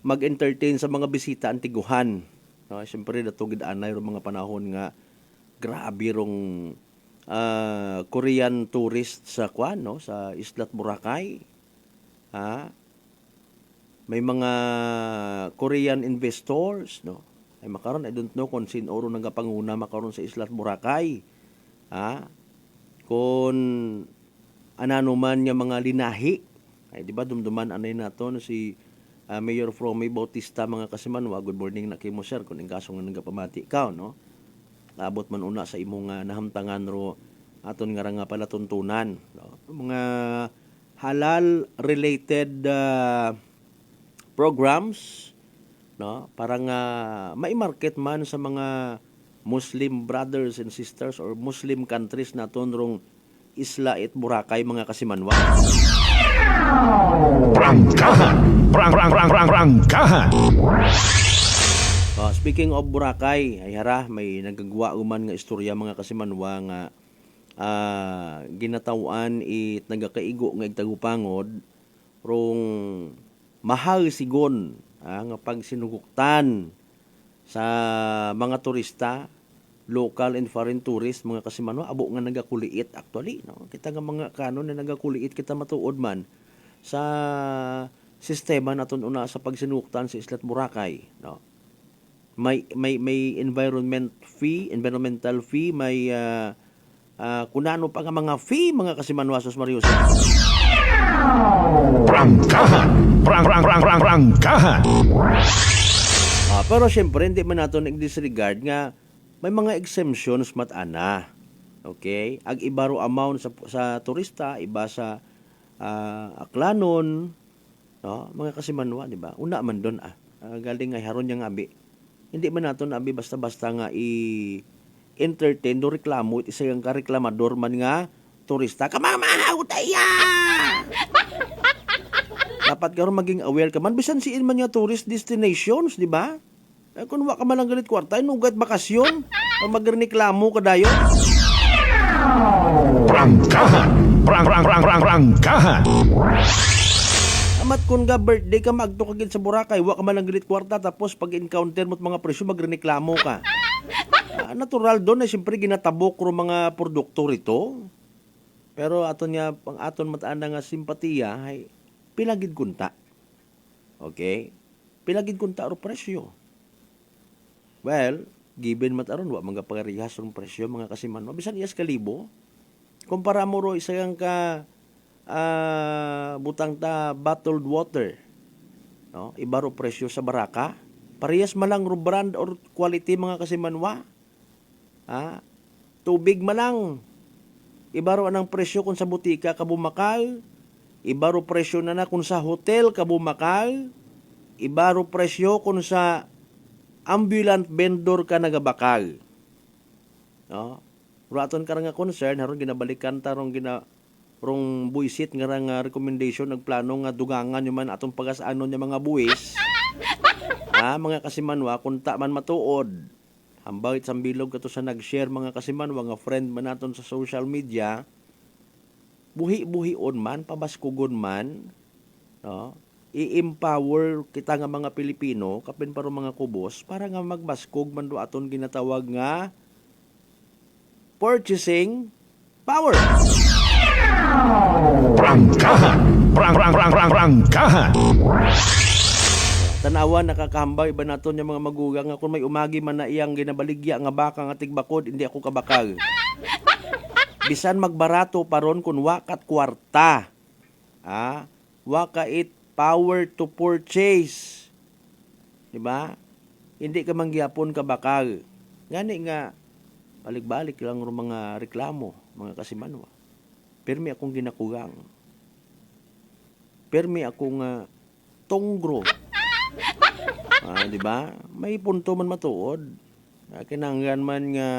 [SPEAKER 7] mag-entertain sa mga bisita antiguhan. No, siyempre datugid anay ro mga panahon nga grabe rong Korean tourist sa kwan, no, sa Islat Boracay. May mga Korean investors, no. Ay makaron I don't know kung sino oro nagapanguna makaron sa Islat Boracay. Kung anano man nga mga linahi. Ay di ba dumduman anay naton si Mayor Fromy Bautista mga kasimanwa. Good morning na kimo sir kung ingkaso nga nagapamati ikaw, no. Abot man una sa imong nahamtangan ro aton nga pala tuntunan, no? Mga halal related programs, no, para nga mai-market man sa mga Muslim brothers and sisters or Muslim countries naton rong Isla at Boracay mga kasimanwa.
[SPEAKER 8] Prangkahan! Prangkahan!
[SPEAKER 7] Speaking of Boracay, ay hara, may nagagawa uman nga istorya mga kasimanwa nga ginatawan it nagakaigo nga igtagupangod rong mahal sigon nga pagsinuguktan sa mga turista, local and foreign tourists mga kasimanwa, abo nga nagakuliit actually, no? Kita nga mga kanon na nagakuliit kita matuod man sa sistema naton una sa pagsinuguktan sa Islat Boracay, no? May environmental fee, may kunano pa nga mga fee mga kasimanwa sus Marius.
[SPEAKER 8] Prangkahan! Prangkahan!
[SPEAKER 7] Pero syempre hindi man nato nag-disregard nga may mga exemptions matana. Okay? Ag ibaro amount sa turista, iba sa aklanon, no? Mga kasimanwa, di ba? Una man doon galing nga haron yang abi. Hindi man nato abi basta-basta nga entertain do reklamo it isa yang kareklamador man nga turista. Kamamahaw taya! Dapat karon maging aware ka man bisan siin man nga tourist destinations, di ba? Kung wa ka man lang galit kwarta, nugat bakasyon, magreklamo ka dayon.
[SPEAKER 8] Prangkahan! Prangkahan!
[SPEAKER 7] Amat kung ga birthday ka magto kagid sa Boracay, wa ka man lang galit kwarta, tapos pag encounter mo't mga presyo magreklamo ka. Natural doon na siyempre ginatabok ro mga produkto rito. Pero aton nga pang aton mataanda nga simpatiya ay pilagid kunta. Okay? Pilagid kunta ro presyo. Well, given mataron wa mga pagarihas ro presyo mga kasimanwa bisan iyas kalibo. Kumpara mo ro isang ka butang ta bottled water. No? Iba ro presyo sa Baraka. Parehas malang ro brand or quality mga kasimanwa. Tubig malang. Iba ro anang presyo kung sa butika ka bumakal. Iba ro presyo na kung sa hotel ka bumakal. Iba ro presyo kung sa ambulant vendor ka nagabakal. No? Raton ka nga concern, haron ginabalikan ta rong rong buisit nga recommendation nagplano nga dugangan yung man atong pagasaanon yung mga buwis. Mga kasimanwa kung ta man matuod. Hambawit sambilog kato sa nag-share mga kasimanwa nga friend man naton sa social media. Buhi-buhion man, pabaskugon man, no? I-empower kita nga mga Pilipino, kapin paro mga kubos, para nga magbaskog man do aton ginatawag nga purchasing power.
[SPEAKER 8] Prangkahan! Prangkahan!
[SPEAKER 7] Tanawan nakakahambay iba naton yung mga magugang nga kung may umagi man na iyang ginabaligya nga baka nga tigbakod hindi ako kabakal. Bisan magbarato paron kun wakat kwarta. Waka it power to purchase. Diba? Hindi ka mangyapon kabakal. Ngani nga balik-balik lang ro mga reklamo, mga kasimanwa. Permi akong ginakugang. Permi akong tunggro. Di ba? May punto man matuod. Kinanggan man nga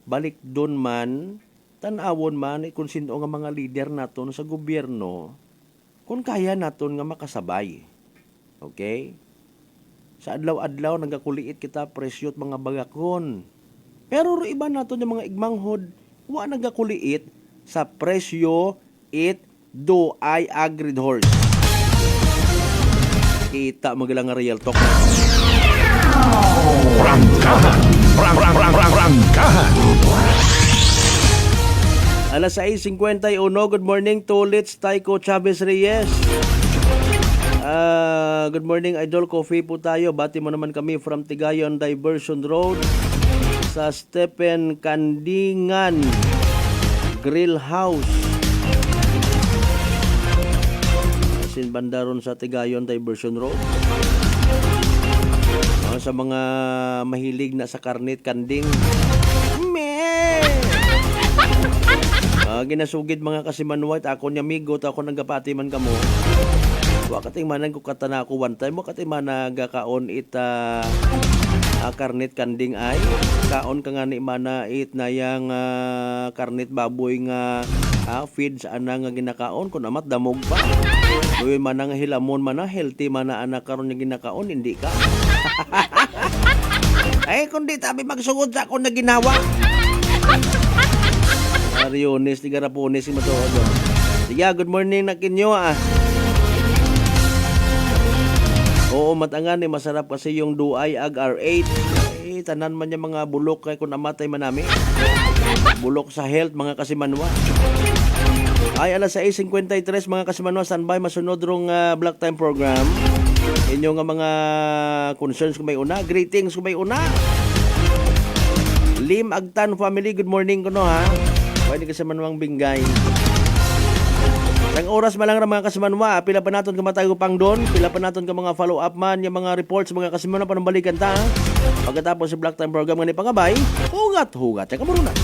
[SPEAKER 7] balik doon man, tanawon man kung sino nga mga leader naton sa gobyerno, kung kaya naton nga makasabay. Okay? Sa adlaw-adlaw nagakuliit kita presyo't mga bagakon. Pero iba naton yung mga igmanghod, wa nagakuliit sa presyo it do I agreed horse. Kita magalang nga real talk.
[SPEAKER 1] Prangkahan.
[SPEAKER 7] Alas 6:51, good morning to Litz Taiko Chavez Reyes. Good morning, Idol. Coffee po tayo. Bati mo naman kami from Tigayon Diversion Road sa Stephen Kandingan Grill House. Sin bandaron sa Tigayon Diversion Road. Sa mga mahilig na sa karnit kanding. Ginasugid mga kasimanwat, ako ni amigo, ako nagapati man kamo. Wakating manan ko katana ko one time, wakating man nagakaon ita karnit kanding ay. Kaon ka nga ni mana it na yang karnit baboy nga feeds ana nga ginakaon, kung amat damog pa. Uy man nga hilamon man healthy man na anak karon nga ginakaon, hindi ka. Ay kundi tabi magsugod sa ako na ginawa. Mariones, Tigarapones, si Matood. Sige, good morning na kinyo Oo, matangan masarap kasi yung Duay Ag R8. Tanan man yung mga bulok kay kung namatay man namin. Bulok sa health, mga kasimanwa. Ay, alas 6:53, mga kasimanwa, standby masunod rong Black Time program. Inyo nga mga concerns kung may una, greetings kung may una. Lim Agtan family, good morning ko no ha. Pwede kasimanwang binggay. Ang oras man lang mga kasimanwa, pila pa naton ka matago pang doon, pila pa naton ka mga follow-up man, yung mga reports, mga kasimanwa, panambalikan ta. Pagkatapos sa Black Time program nga ni Pangabay, hugat-hugat. Teka muna.